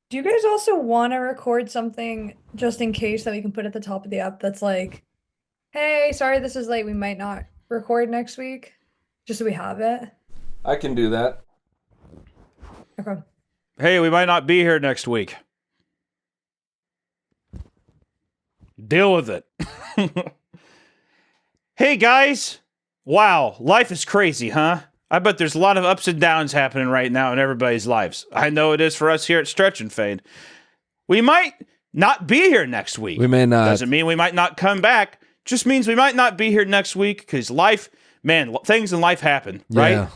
Do you guys also want to record something just in case that we can put at the top of the app that's like, hey, sorry this is late, we might not record next week, just so we have it? I can do that. Okay. Hey, we might not be here next week. Deal with it. Hey, guys. Wow, life is crazy, huh? I bet there's a lot of ups and downs happening right now in everybody's lives. I know it is for us here at Stretch and Fade. We might not be here next week. We may not. Doesn't mean we might not come back. Just means we might not be here next week because life, man, things in life happen, right? Yeah.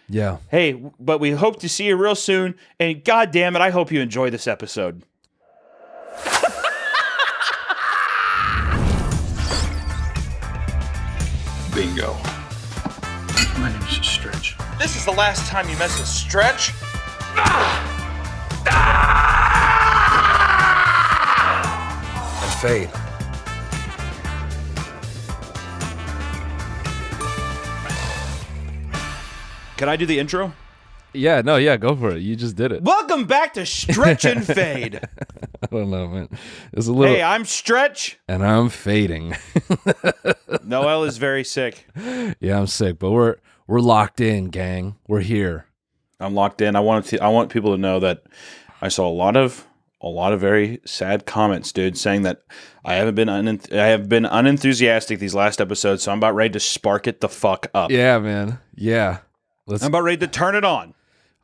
Yeah. Hey, but we hope to see you real soon. And God damn it, I hope you enjoy this episode. Bingo. My name is Stretch. This is the last time you mess with Stretch. And Fade. Can I do the intro? Yeah, no, yeah, go for it. You just did it. Welcome back to Stretch and Fade. I don't know, man. It's a little. Hey, I'm Stretch. And I'm fading. Noel is very sick. Yeah, I'm sick, but we're locked in, gang. We're here. I'm locked in. I want people to know that I saw a lot of very sad comments, dude, saying that I have been unenthusiastic these last episodes, so I'm about ready to spark it the fuck up. Yeah, man. Yeah. I'm about ready to turn it on.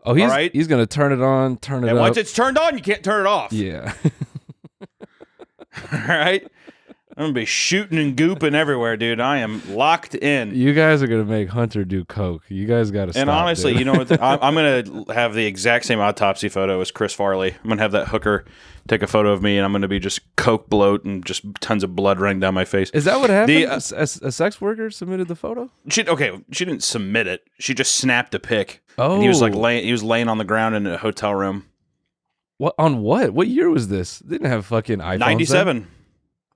Oh, he's all right? He's gonna turn it on, turn it And up. once it's turned on, you can't turn it off. Yeah. All right? I'm going to be shooting and gooping everywhere, dude. I am locked in. You guys are gonna make Hunter do coke. You guys got to stop. And honestly, dude. you know what? I'm going to have the exact same autopsy photo as Chris Farley. I'm going to have that hooker take a photo of me, and I'm going to be just coke bloat and just tons of blood running down my face. Is that what happened? A sex worker submitted the photo? She didn't submit it. She just snapped a pic. Oh, And he was like laying on the ground in a hotel room. What on what? What year was this? They didn't have fucking iPhones. 97.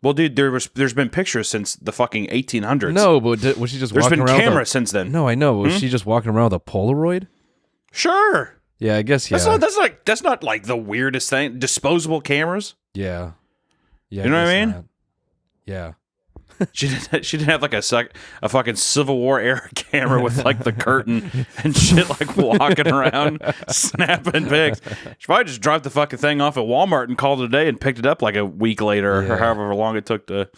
Well, dude, there's been pictures since the fucking 1800s. No, but was she just There's walking been around cameras since then. No, I know. Was she just walking around with a Polaroid? Sure. Yeah, I guess, yeah. That's not like the weirdest thing. Disposable cameras. Yeah. Yeah. You know what I guess mean? not. Yeah. She didn't have like a fucking Civil War era camera with like the curtain and shit, like walking around snapping pics. She probably just dropped the fucking thing off at Walmart and called it a day and picked it up like a week later Yeah. or however long it took to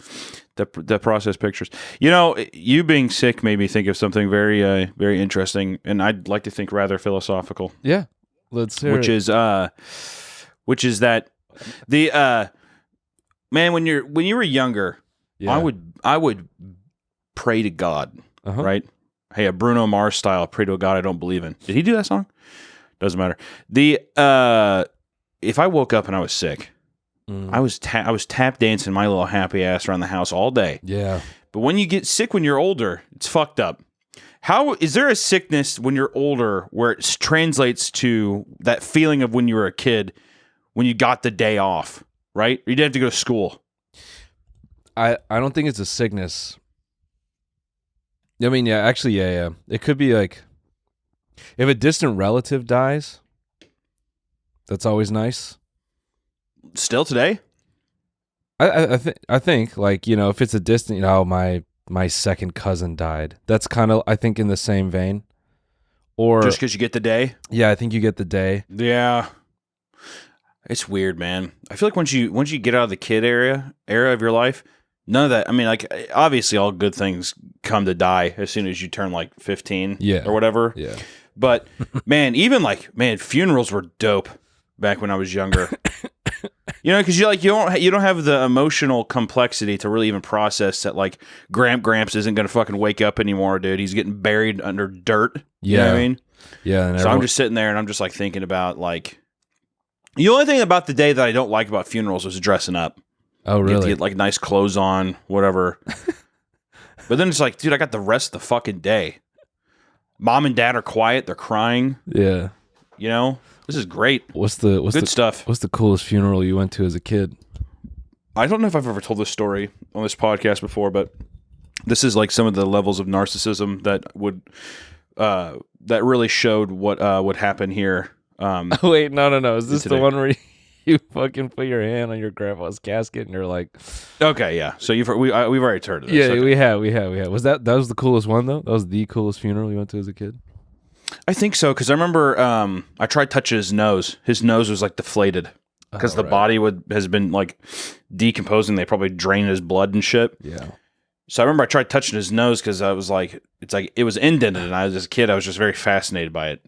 process pictures. You know, you being sick made me think of something very very interesting, and I'd like to think rather philosophical. Yeah. Let's hear Which it. is that the man, when you were younger, Yeah. I would pray to God, Uh-huh. right? Hey, a Bruno Mars style pray to a God I don't believe in. Did he do that song? Doesn't matter. The if I woke up and I was sick, I was tap dancing my little happy ass around the house all day. Yeah. But when you get sick when you're older, it's fucked up. How is there a sickness when you're older where it translates to that feeling of when you were a kid when you got the day off, right? You didn't have to go to school. I don't think it's a sickness. I mean, yeah, actually, yeah. It could be like if a distant relative dies, that's always nice. Still today? I think like, you know, if it's a distant, you know, my second cousin died. That's kind of, I think, in the same vein. Or Just because you get the day? yeah, I think you get the day. Yeah. It's weird, man. I feel like once you get out of the kid era of your life, none of that. I mean, like, obviously all good things come to die as soon as you turn like 15 Yeah. or whatever. Yeah. But man, even like, man, funerals were dope back when I was younger. You know, because you don't have the emotional complexity to really even process that like Gramps isn't gonna fucking wake up anymore, dude. He's getting buried under dirt. You know what I Yeah. mean? Yeah. And So I'm just sitting there and I'm just like thinking about like the only thing about the day that I don't like about funerals is dressing up. oh, You have to really? get like nice clothes on, whatever. But then it's like, dude, I got the rest of the fucking day. Mom and dad are quiet, they're crying. Yeah. You know, this is great. What's Good the stuff. What's the coolest funeral you went to as a kid? I don't know if I've ever told this story on this podcast before, but this is like some of the levels of narcissism that would that really showed what would happen here. Wait, no. Is this the today. one where You fucking put your hand on your grandpa's casket, and you're like, Okay, yeah. So we've already heard of this. yeah, Okay. we have. Was that was the coolest one though? That was the coolest funeral you went to as a kid? I think so because I remember I tried touching his nose. His nose was like deflated because the body has been like decomposing. They probably drained his blood and shit. Yeah. So I remember I tried touching his nose because I was like, it's like it was indented, and as a kid, I was just very fascinated by it.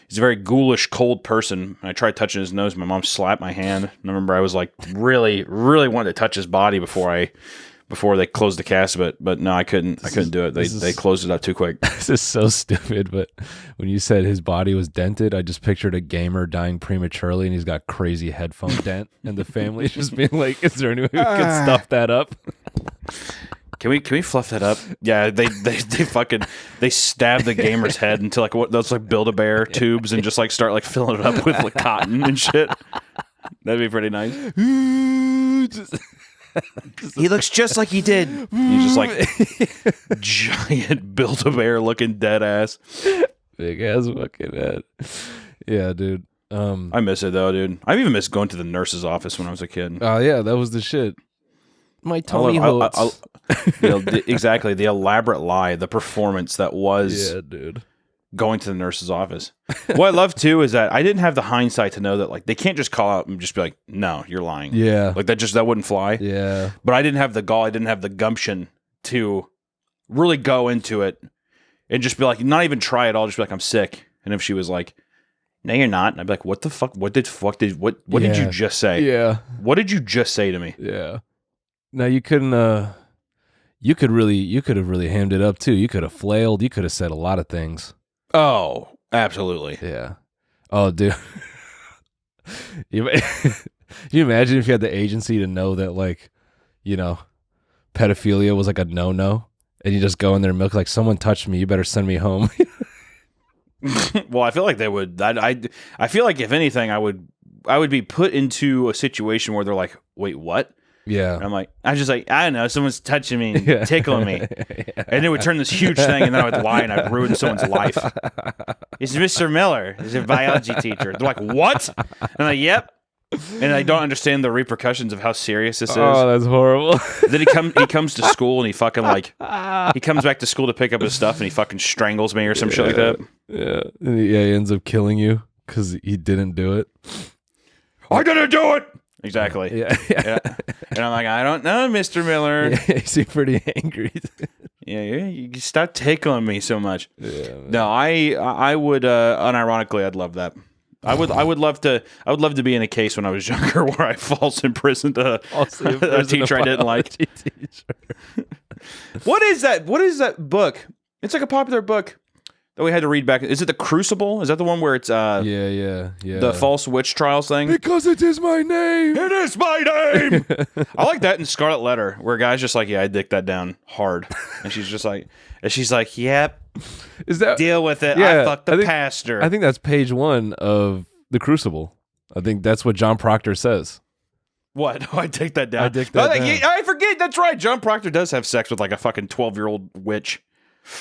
He's a very ghoulish, cold person. I tried touching his nose. My mom slapped my hand. And I remember I was like really, really wanted to touch his body before they closed the casket, but no, I couldn't. I couldn't do it. They closed it up too quick. This is so stupid, but when you said his body was dented, I just pictured a gamer dying prematurely, and he's got crazy headphone dent, and the family just being like, "Is there any way we can stuff that up?" Can we fluff that up? Yeah, they fucking stab the gamer's head into like what those like Build-A-Bear tubes and just like start like filling it up with like cotton and shit. That'd be pretty nice. He looks just like he did. He's just like giant Build-A-Bear looking dead ass. Big ass fucking head. Yeah, dude. I miss it though, dude. I even miss going to the nurse's office when I was a kid. Oh yeah, that was the shit. My tummy hurts. Exactly, the elaborate lie, the performance that was dude. Going to the nurse's office. What I love too is that I didn't have the hindsight to know that like they can't just call out and just be like, no, you're lying. Yeah. Like that wouldn't fly. Yeah. But I didn't have the gall, I didn't have the gumption to really go into it and just be like, not even try it all, just be like, I'm sick. And if she was like, no, you're not, and I'd be like, what the fuck? What did you just say? Yeah. What did you just say to me? Yeah. No, you couldn't you could have really hammed it up too. You could have flailed, you could have said a lot of things. Oh, absolutely. Yeah. Oh, dude. you imagine if you had the agency to know that, like, you know, pedophilia was like a no-no, and you just go in there and milk like, someone touched me, you better send me home. Well, I feel like they would. I feel like if anything, I would be put into a situation where they're like, wait, what? Yeah. And I'm just like, I don't know, someone's touching me, tickling me. Yeah. And it would turn this huge thing, and then I would lie, and I'd ruin someone's life. It's Mr. Miller. He's a biology teacher. They're like, what? And I'm like, yep. And I don't understand the repercussions of how serious this is. Oh, that's horrible. Then he comes to school, and he fucking like, he comes back to school to pick up his stuff, and he fucking strangles me or some shit like that. Yeah. He ends up killing you because he didn't do it. I didn't do it! Exactly. Yeah. And I'm like, I don't know, Mr. Miller. Yeah, you seem pretty angry. Yeah, you stop tickling me so much. Yeah, no, I would unironically, I'd love that. I would love to be in a case when I was younger where I false imprisoned a teacher I didn't like. What is that book? It's like a popular book that we had to read back. Is it the Crucible? Is that the one where it's yeah. the false witch trials thing? Because it is my name. It is my name. I like that in Scarlet Letter, where a guy's just like, yeah, I dick that down hard, and she's like, yep. Is that deal with it? Yeah, I fucked the pastor. I think that's page 1 of the Crucible. I think that's what John Proctor says. What? Oh, I take that down. I dick that down. I forget. That's right. John Proctor does have sex with like a fucking 12-year-old witch.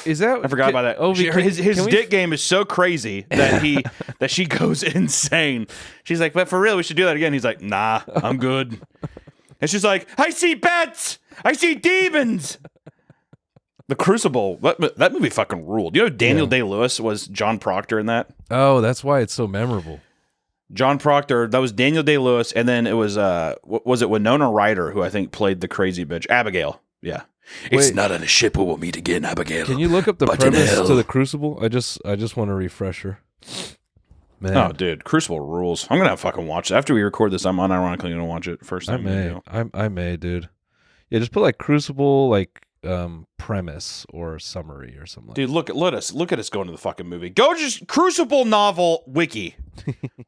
Is that? I forgot about that. Oh, his dick game is so crazy that she goes insane. She's like, but for real, we should do that again. He's like, nah, I'm good. And she's like, I see bats. I see demons. The Crucible. That movie fucking ruled. You know, Daniel Day-Lewis was John Proctor in that. Oh, that's why it's so memorable. John Proctor. That was Daniel Day-Lewis, and then it was was it Winona Ryder who I think played the crazy bitch, Abigail. Yeah. It's not on a ship we will meet again, Abigail. Can you look up the premise to the Crucible? I just want a refresher. Man. Oh, dude, Crucible rules. I'm gonna fucking watch it after we record this. I'm unironically gonna watch it first time. I may, dude. Yeah, just put like Crucible, like premise or summary or something. Dude, look at us going to the fucking movie. Go just Crucible novel wiki.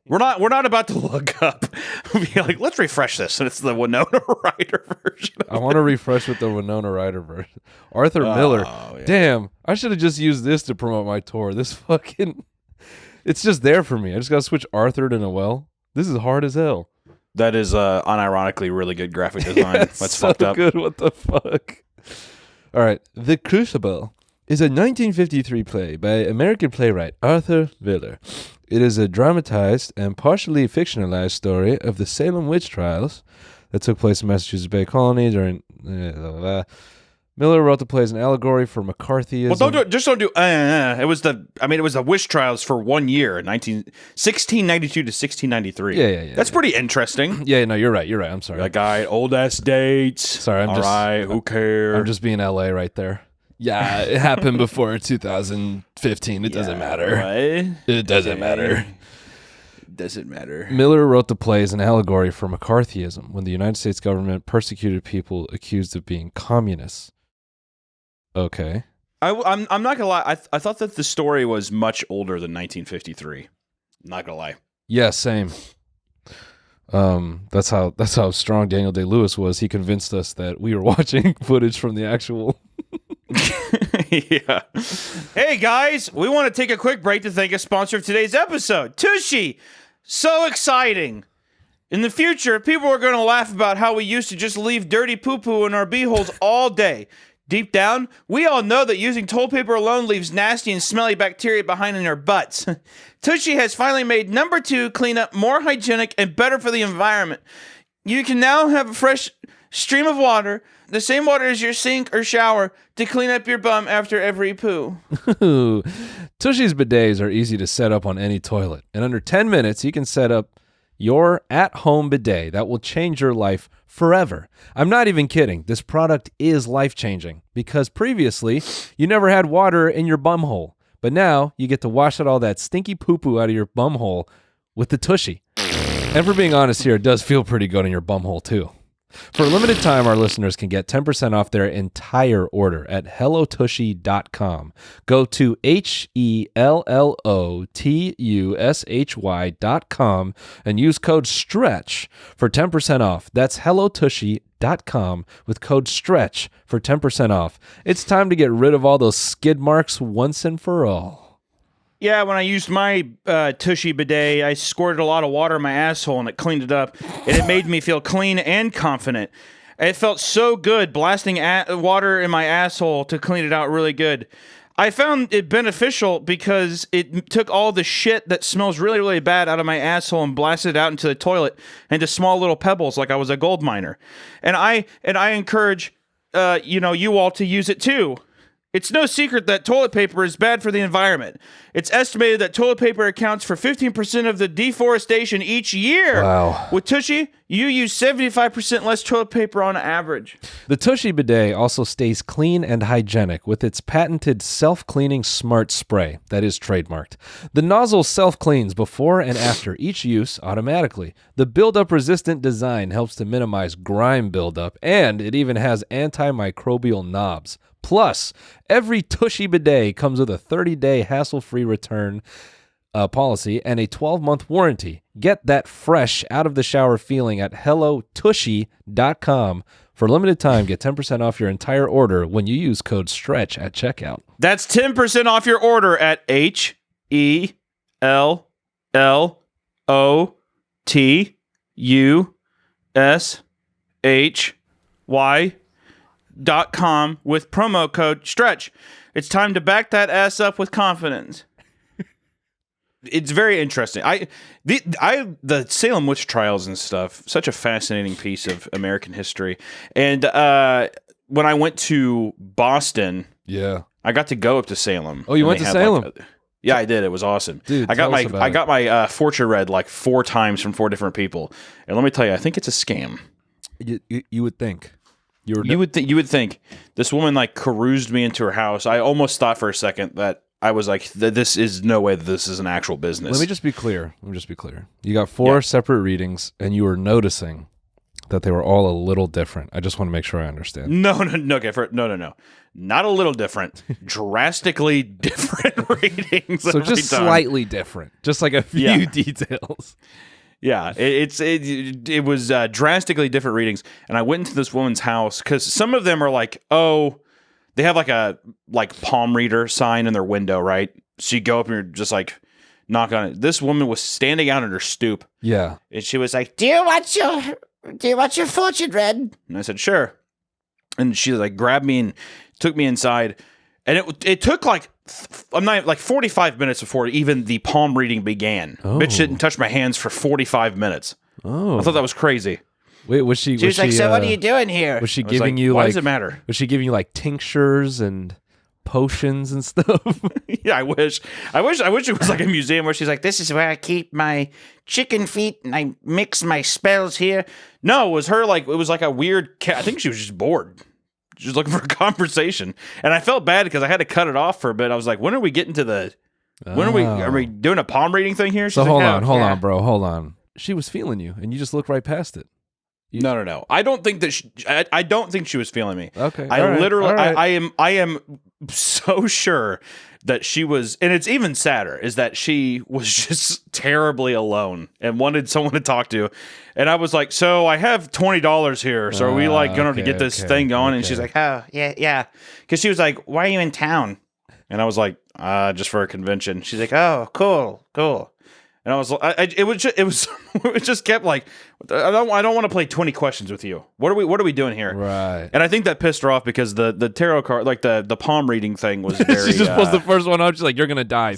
We're not about to look up. Be like, let's refresh this, and it's the Winona Ryder version. I want to refresh with the Winona Ryder version. Arthur Miller. Yeah. Damn, I should have just used this to promote my tour. This fucking, it's just there for me. I just gotta switch Arthur to Noel. This is hard as hell. That is unironically really good graphic design. That's so fucked up. Good. What the fuck? All right, The Crucible is a 1953 play by American playwright Arthur Miller. It is a dramatized and partially fictionalized story of the Salem witch trials that took place in Massachusetts Bay Colony during... Miller wrote the play as an allegory for McCarthyism. Well, don't do. It was the witch trials for 1 year, 1692 to 1693. Yeah. That's pretty interesting. Yeah, no, you're right. I'm sorry. That guy, old ass dates. Sorry, who cares? I'm just being LA right there. Yeah, it happened before 2015. It doesn't matter. Right? It doesn't matter. Doesn't matter. Miller wrote the play as an allegory for McCarthyism, when the United States government persecuted people accused of being communists. Okay. I'm not gonna lie. I thought that the story was much older than 1953. Not gonna lie. Yeah, same. That's how strong Daniel Day-Lewis was. He convinced us that we were watching footage from the actual. Yeah. Hey guys, we want to take a quick break to thank a sponsor of today's episode, Tushy. So exciting. In the future, people are going to laugh about how we used to just leave dirty poo-poo in our beeholes all day. Deep down, we all know that using toilet paper alone leaves nasty and smelly bacteria behind in our butts. Tushy has finally made number 2 cleanup more hygienic and better for the environment. You can now have a fresh stream of water, the same water as your sink or shower, to clean up your bum after every poo. Tushy's bidets are easy to set up on any toilet. In under 10 minutes, you can set up your at-home bidet that will change your life forever. I'm not even kidding. This product is life-changing because previously you never had water in your bum hole, but now you get to wash out all that stinky poo-poo out of your bum hole with the Tushy. And for being honest here, it does feel pretty good in your bum hole too. For a limited time, our listeners can get 10% off their entire order at hellotushy.com. Go to HELLOTUSHY.com and use code STRETCH for 10% off. That's hellotushy.com with code STRETCH for 10% off. It's time to get rid of all those skid marks once and for all. Yeah, when I used my Tushy bidet, I squirted a lot of water in my asshole and it cleaned it up. And it made me feel clean and confident. It felt so good blasting water in my asshole to clean it out really good. I found it beneficial because it took all the shit that smells really, really bad out of my asshole and blasted it out into the toilet into small little pebbles like I was a gold miner. And I encourage you all to use it too. It's no secret that toilet paper is bad for the environment. It's estimated that toilet paper accounts for 15% of the deforestation each year. Wow. With Tushy, you use 75% less toilet paper on average. The Tushy bidet also stays clean and hygienic with its patented self-cleaning smart spray that is trademarked. The nozzle self-cleans before and after each use automatically. The buildup-resistant design helps to minimize grime buildup, and it even has antimicrobial knobs. Plus, every Tushy bidet comes with a 30-day hassle-free return policy and a 12-month warranty. Get that fresh, out-of-the-shower feeling at hellotushy.com. For a limited time, get 10% off your entire order when you use code STRETCH at checkout. That's 10% off your order at HELLOTUSHY.com with promo code STRETCH. It's time to back that ass up with confidence. It's very interesting. The Salem witch trials and stuff, such a fascinating piece of American history. And when I went to Boston, Yeah. I got to go up to Salem. Oh, you went to Salem? Yeah, I did. It was awesome. Dude, I got tell us about my it. fortune read like 4 times from 4 different people. And let me tell you, I think it's a scam. You would think. You would think this woman like caroused me into her house. I almost thought for a second that I was like, this is no way that this is an actual business. Let me just be clear. You got 4 separate readings, and you were noticing that they were all a little different. I just want to make sure I understand. No. Not a little different. Drastically different readings. So just slightly different. Just like a few details. Yeah, it was drastically different readings. And I went into this woman's house because some of them are like, they have like a palm reader sign in their window, right? So you go up and you're just like, knock on it. This woman was standing out on her stoop. Yeah. And she was like, do you want your fortune read? And I said, sure. And she like grabbed me and took me inside. And it took like I'm not like 45 minutes before even the palm reading began. Oh. Bitch didn't touch my hands for 45 minutes. Oh, I thought that was crazy. wait, was she? She was like, "So what are you doing here?" Was she I was giving like, you why like? does it matter? Was she giving you like tinctures and potions and stuff? Yeah, I wish it was like a museum where she's like, "This is where I keep my chicken feet and I mix my spells here." No, it was her like it was like a weird cat. I think she was just bored. She was looking for a conversation. And I felt bad because I had to cut it off for a bit. I was like, when are we getting to the when are we doing a palm reading thing here? She's So like, hold "No, on, bro. Hold on. She was feeling you and you just looked right past it. No. I don't think that I don't think she was feeling me. Okay. I all right, literally all right. I am so sure that she was, and it's even sadder is that she was just terribly alone and wanted someone to talk to. And I was like, "So I have $20 here. So are we like going to get this thing going?" And she's like, Oh, yeah. because she was like, "Why are you in town?" And I was like, "Just for a convention." She's like, "Oh, cool." And I was like, it just kept like, I don't want to play 20 questions with you. What are we doing here? Right. And I think that pissed her off because the tarot card, like the palm reading thing, was very She just pulls the first one out. She's like, "You're gonna die."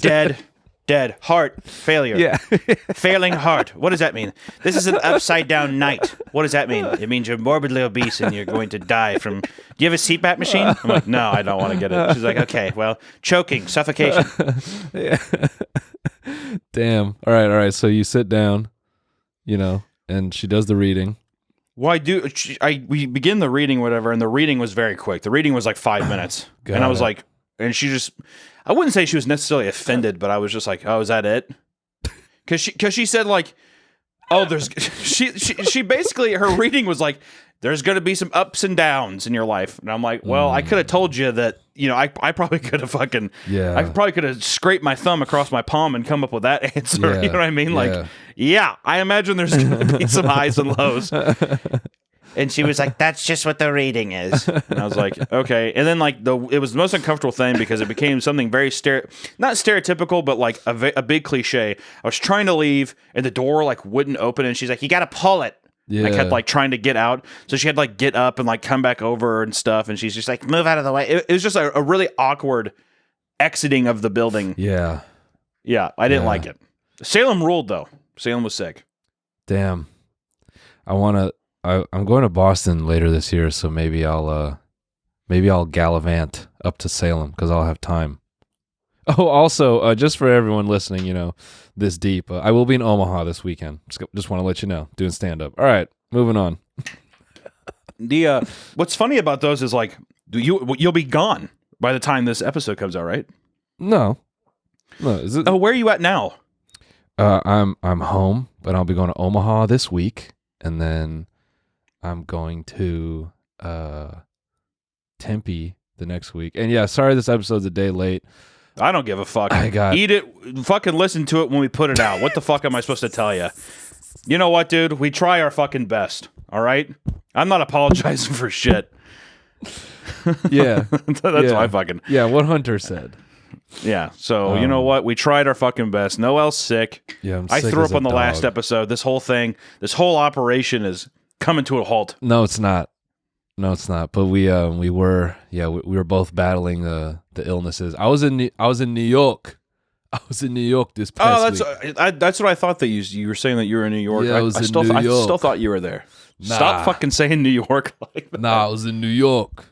dead, heart, failure. Yeah. Failing heart. What does that mean? This is an upside down night. What does that mean? It means you're morbidly obese and you're going to die from. Do you have a CPAP machine? I'm like, "No, I don't want to get it." She's like, "Okay, well, choking, suffocation." Yeah. Damn. All right. So you sit down, and she does the reading. Well, we begin the reading, whatever, and the reading was very quick. The reading was like 5 minutes. And I was like, and she just, I wouldn't say she was necessarily offended, but I was just like, "Oh, is that it?" Because she said like, "Oh, there's," she basically, her reading was like, "There's going to be some ups and downs in your life." And I'm like, well, I could have told you that, I probably could have fucking, Yeah. I probably could have scraped my thumb across my palm and come up with that answer. Yeah. You know what I mean? Yeah. Like, yeah, I imagine there's going to be some highs and lows. And she was like, "That's just what the reading is." And I was like, okay. And then like it was the most uncomfortable thing because it became something very not stereotypical, but like a big cliche. I was trying to leave and the door like wouldn't open, and she's like, "You got to pull it." Yeah. I kept like trying to get out, so she had to like get up and like come back over and stuff. And she's just like, "Move out of the way." It was just a really awkward exiting of the building. Yeah. Yeah, I didn't Yeah. like it. Salem ruled though. Salem was sick. Damn. I'm going to Boston later this year, so maybe I'll gallivant up to Salem because I'll have time. Oh, also, just for everyone listening, this deep, I will be in Omaha this weekend. Just want to let you know, doing stand up. All right, moving on. The what's funny about those is like you'll be gone by the time this episode comes out, right? No, is it? Oh, where are you at now? I'm home, but I'll be going to Omaha this week, and then I'm going to Tempe the next week. And yeah, sorry this episode's a day late. I don't give a fuck. Eat it. Fucking listen to it when we put it out. What the fuck am I supposed to tell you? You know what, dude? We try our fucking best. All right. I'm not apologizing for shit. Yeah, That's my fucking. Yeah, what Hunter said. Yeah. So you know what? We tried our fucking best. Noel's sick. Yeah, I'm I sick threw as up a on the last dog. episode. This whole operation is coming to a halt. No, it's not. But we were both bagging the illnesses. I was in New York. This past week. That's what I thought that you were saying that you were in New York. Yeah, I was in New I York. still thought you were there. Nah. Stop fucking saying New York like that. Nah, I was in New York.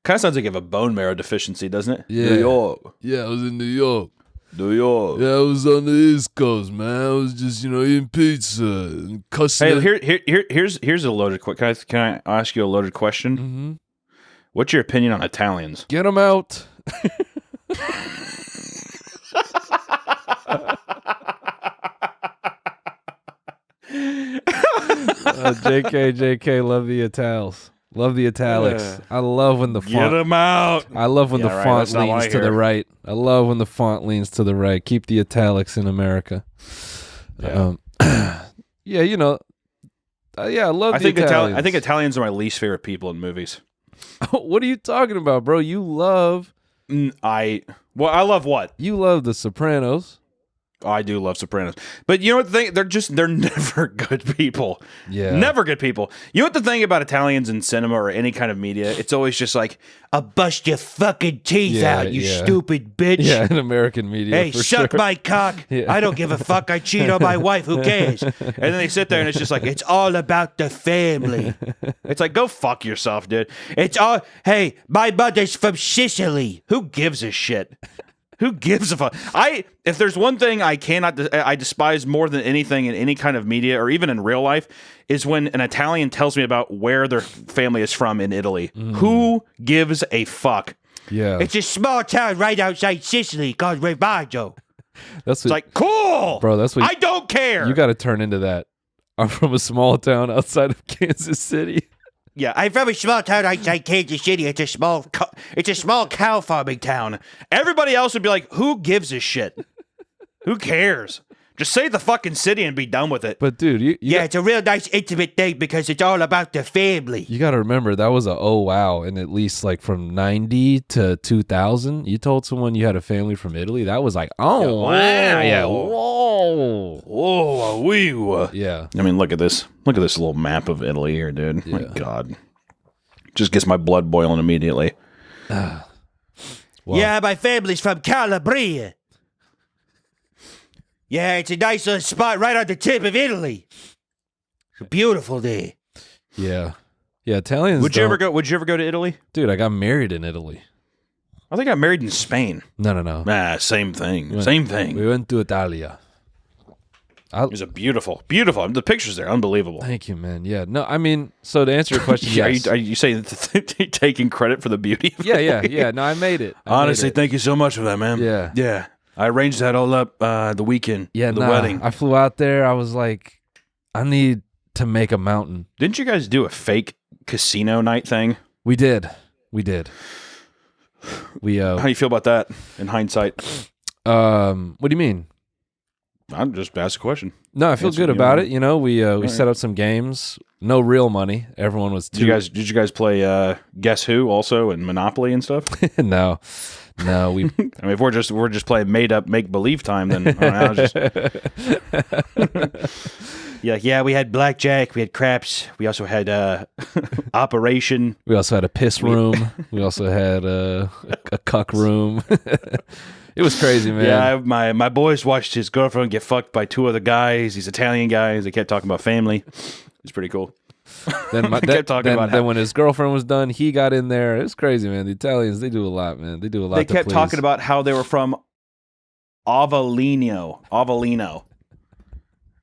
Kind of sounds like you have a bone marrow deficiency, doesn't it? Yeah. New York. Yeah, I was in New York. New York. Yeah, I was on the East Coast, man. I was just, eating pizza and cussing. Hey, here's a loaded question. Can I ask you a loaded question? Mm-hmm. What's your opinion on Italians? Get them out. JK, love the Itals. Love the italics. Yeah. I love when the font. Get them out. I love when the Yeah, right, font that's not what leans I to the hear. right. I love when the font leans to the right. Keep the italics in America. Yeah. Yeah, I love I the think Italians. I think Italians are my least favorite people in movies. What are you talking about, bro? You love I love what? The Sopranos. Oh, I do love Sopranos. But you know what the thing? They're never good people. Yeah. Never good people. You know what the thing about Italians in cinema or any kind of media? It's always just like, I'll bust your fucking teeth out, you stupid bitch. Yeah, in American media. Hey, for suck sure. my cock. Yeah. I don't give a fuck. I cheat on my wife. Who cares? And then they sit there and it's just like, it's all about the family. It's like, go fuck yourself, dude. It's all, hey, my mother's from Sicily. Who gives a shit? Who gives a fuck? If there's one thing I despise more than anything in any kind of media or even in real life is when an Italian tells me about where their family is from in Italy. Who gives a fuck? Yeah. It's a small town right outside Sicily called Ribaggio. That's It's like, cool. Bro, that's what I don't care. you got to turn into that. I'm from a small town outside of Kansas City. Yeah, I'm from a small town outside Kansas City. It's a small cow farming town. everybody else would be like, who gives a shit? Who cares? Just say the fucking city and be done with it. But dude, you It's a real nice intimate thing because it's all about the family. you got to remember that was a oh wow, and at least like from 90 to 2000, you told someone you had a family from Italy. That was like, oh wow, yeah, whoa, Whoa, wee. yeah. I mean, look at this. Look at this little map of Italy here, dude. My Yeah. God. Just gets my blood boiling immediately. Wow. Yeah, my family's from Calabria. Yeah, it's a nice little spot right on the tip of Italy. It's beautiful there. Yeah. Italians. Would you ever go to Italy? Dude, I got married in Italy. I think I got married in Spain. No. Same thing. We Same thing. We went to Italia. It was a beautiful. The pictures there, unbelievable. Thank you, man. Yeah. No, I mean, so to answer your question, Yeah, yes. are you saying taking credit for the beauty? Of Yeah. No, I made it. Honestly, thank you so much for that, man. Yeah. Yeah. I arranged that all up the weekend. Yeah, the wedding. I flew out there. I was like, I need to make a mountain. Didn't you guys do a fake casino night thing? We did. We How do you feel about that in hindsight? what do you mean? I'm just asking a question. No, I feel Answer good me, about man. it. You know, we right. set up some games. No real money. Everyone was Did you guys play Guess Who also and Monopoly and stuff? no, we I mean, if we're just playing made up make believe time, then I was just Yeah, we had blackjack, we had craps, we also had Operation. we also had a piss room. We also had a cuck room. It was crazy, man. Yeah, my boys watched his girlfriend get fucked by two other guys. These Italian guys. They kept talking about family. It's pretty cool. Then kept talking about how- then when his girlfriend was done, he got in there. It's crazy, man. The Italians, they do a lot, man. They do a lot. They to kept please. talking about how they were from Avellino.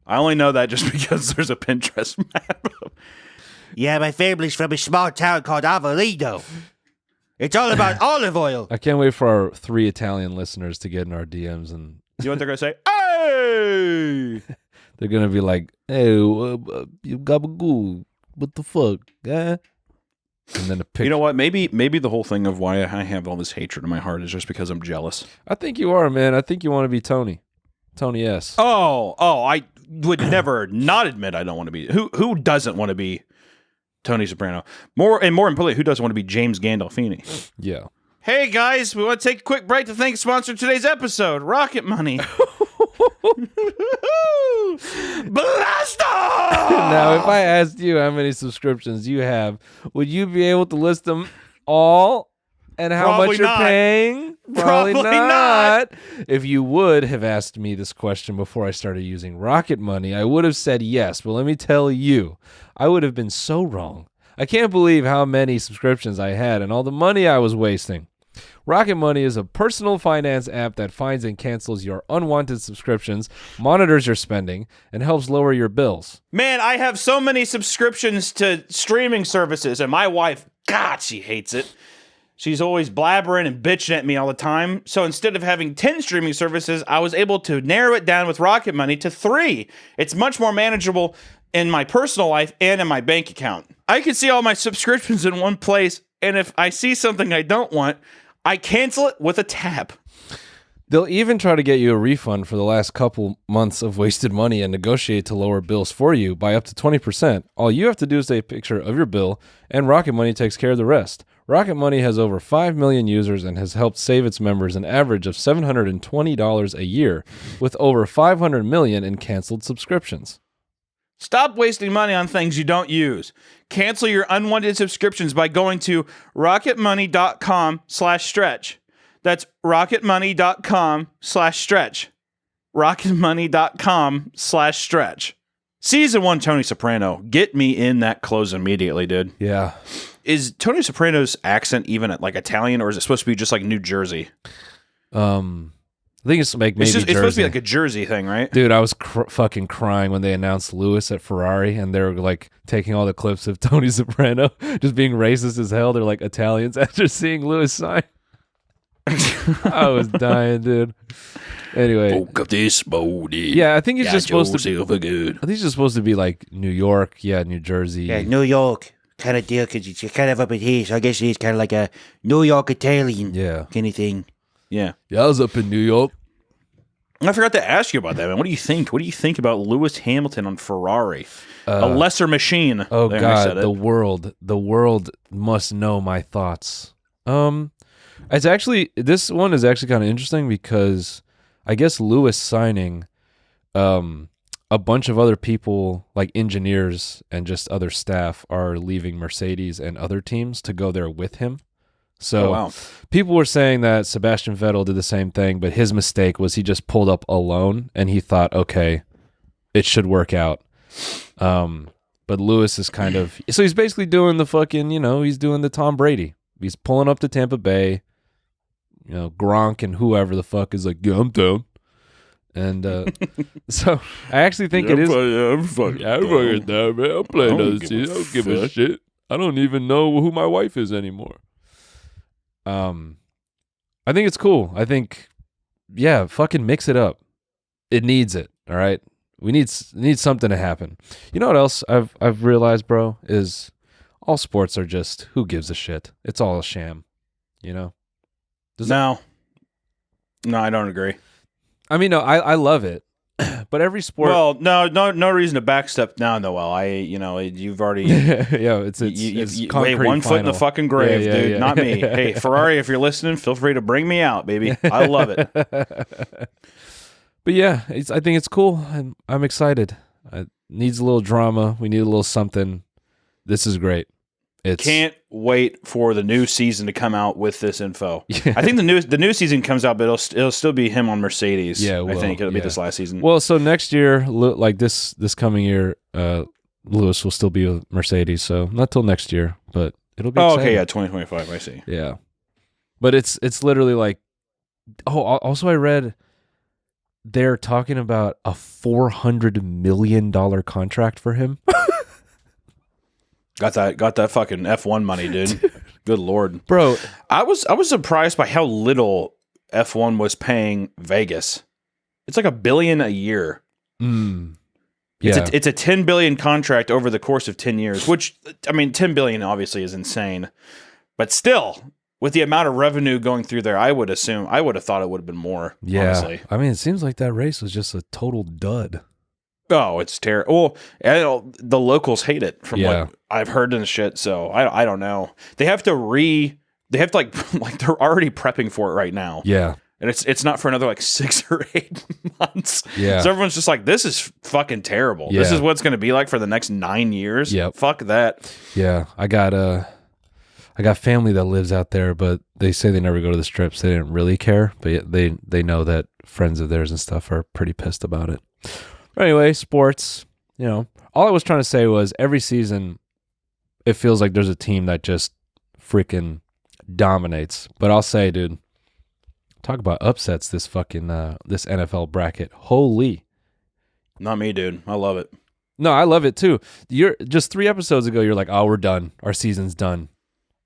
I only know that just because there's a Pinterest map. Yeah, my family's from a small town called Avellino. It's all about olive oil. I can't wait for our 3 Italian listeners to get in our DMs, and You know what they're gonna say? Hey! they're gonna be like, "Hey, you gabagoo, what the fuck, eh?" And then a picture. You know what? Maybe the whole thing of why I have all this hatred in my heart is just because I'm jealous. I think you are, man. I think you want to be Tony S. Oh, I would never not admit I don't want to be. Who doesn't want to be Tony Soprano? More importantly, who doesn't want to be James Gandolfini? Yeah. Hey guys, we want to take a quick break to thank sponsor of today's episode, Rocket Money. Blast off! Now, if I asked you how many subscriptions you have, would you be able to list them all and how Probably much you're not. paying? Probably not. If you would have asked me this question before I started using Rocket Money, I would have said yes. But let me tell you, I would have been so wrong. I can't believe how many subscriptions I had and all the money I was wasting. Rocket Money is a personal finance app that finds and cancels your unwanted subscriptions, monitors your spending, and helps lower your bills. Man, I have so many subscriptions to streaming services, and my wife, God, she hates it. She's always blabbering and bitching at me all the time. So instead of having 10 streaming services, I was able to narrow it down with Rocket Money to 3. It's much more manageable in my personal life and in my bank account. I can see all my subscriptions in one place, and if I see something I don't want, I cancel it with a tap. They'll even try to get you a refund for the last couple months of wasted money and negotiate to lower bills for you by up to 20%. All you have to do is take a picture of your bill, and Rocket Money takes care of the rest. Rocket Money has over 5 million users and has helped save its members an average of $720 a year, with over 500 million in canceled subscriptions. Stop wasting money on things you don't use. Cancel your unwanted subscriptions by going to rocketmoney.com/stretch. That's rocketmoney.com/stretch. rocketmoney.com/stretch. Season 1 Tony Soprano. Get me in that close immediately, dude. Yeah. Is Tony Soprano's accent even like Italian, or is it supposed to be just like New Jersey? I think it's like maybe It's supposed to be Jersey. like a Jersey thing, right? Dude, I was fucking crying when they announced Lewis at Ferrari, and they were like taking all the clips of Tony Soprano just being racist as hell. They're like Italians after seeing Lewis sign. I was dying, dude. Anyway, yeah, I think he's just supposed to. I think he's just supposed to be like New York, New Jersey. Yeah, New York kind of deal, because it's kind of up in here, so I guess he's kind of like a New York Italian kind of thing. Yeah. I was up in New York. I forgot to ask you about that, man. What do you think? What do you think about Lewis Hamilton on Ferrari? A lesser machine. Oh There, I God, said it. the world must know my thoughts. It's actually, this one is actually kind of interesting because I guess Lewis signing, a bunch of other people like engineers and just other staff are leaving Mercedes and other teams to go there with him. So people were saying that Sebastian Vettel did the same thing, but his mistake was he just pulled up alone and he thought, okay, it should work out. But Lewis is kind of, so he's basically doing the fucking, he's doing the Tom Brady. He's pulling up to Tampa Bay, Gronk and whoever the fuck is like, yeah, I'm down. And so I actually think it is. I'm fucking down, man. I'm playing I don't other give teams. a I don't give a fuck. shit. I don't even know who my wife is anymore. I think it's cool. I think, fucking mix it up. It needs it. All right. We need something to happen. You know what else I've realized, bro, is all sports are just, who gives a shit? It's all a sham. No, I don't agree. I mean, no, I love it, but every sport. Well, no reason to backstep now, Noel. You've already it's you concrete wait, one foot in the final. fucking grave, Yeah, dude. yeah. Not me. Hey, Ferrari, if you're listening, feel free to bring me out, baby. I love it. But yeah, I think it's cool. I'm excited. It needs a little drama. We need a little something. This is great. Can't wait for the new season to come out with this info. Yeah. I think the new season comes out, but it'll still be him on Mercedes. Yeah, I think it'll be this last season. Well, so next year, like this coming year, Lewis will still be with Mercedes. So not till next year, but it'll be. Oh, exciting. okay, yeah, 2025. I see. Yeah, but it's literally like. Oh, also I read they're talking about a $400 million contract for him. Got that fucking F1 money, dude. Good Lord. Bro, I was surprised by how little F1 was paying Vegas. It's like $1 billion a year. yeah. It's a $10 billion contract over the course of 10 years, which, I mean, $10 billion obviously is insane. But still, with the amount of revenue going through there, I would have thought it would have been more, honestly. I mean, it seems like that race was just a total dud. Oh, it's terrible. Well, the locals hate it from Yeah. what I've heard and shit. So I don't know. They have to like they're already prepping for it right now. Yeah. And it's not for another like 6 or 8 months. Yeah. So everyone's just like, this is fucking terrible. This Yeah. is what it's going to be like for the next 9 years. Yep. Fuck that. Yeah. I got family that lives out there, but they say they never go to the strips. They didn't really care, but yet they know that friends of theirs and stuff are pretty pissed about it. But anyway, sports, all I was trying to say was every season it feels like there's a team that just freaking dominates. But I'll say, dude, talk about upsets this fucking this NFL bracket. Holy. Not me, dude. I love it. No, I love it too. You're just 3 episodes ago you're like, "Oh, we're done. Our season's done."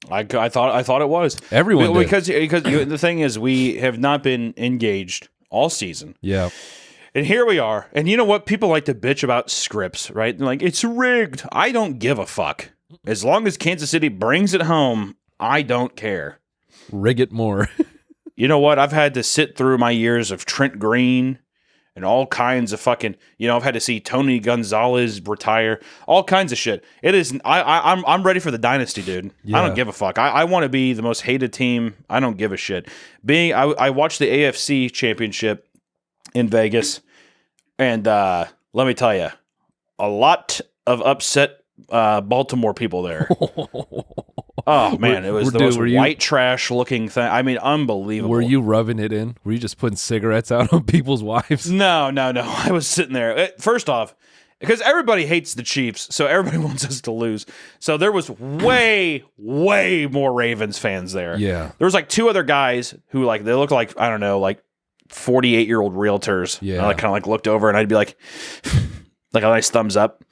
I thought it was. Everyone did. because the thing is, we have not been engaged all season. Yeah. And here we are. And you know what? People like to bitch about scripts, right? They're like, it's rigged. I don't give a fuck. As long as Kansas City brings it home, I don't care. Rig it more. you know what? I've had to sit through my years of Trent Green and all kinds of fucking, I've had to see Tony Gonzalez retire, all kinds of shit. It is, I'm ready for the dynasty, dude. Yeah. I don't give a fuck. I want to be the most hated team. I don't give a shit. I watched the AFC Championship in Vegas, and let me tell you, a lot of upset Baltimore people there. Oh man, it was the most white trash looking thing. I mean, unbelievable. Were you rubbing it in? Were you just putting cigarettes out on people's wives? No. I was sitting there. First off, because everybody hates the Chiefs, so everybody wants us to lose. So there was way more Ravens fans there. Yeah. There was like two other guys who like they looked like, I don't know, like 48-year-old realtors. Yeah. And I kind of like looked over and I'd be like like a nice thumbs up.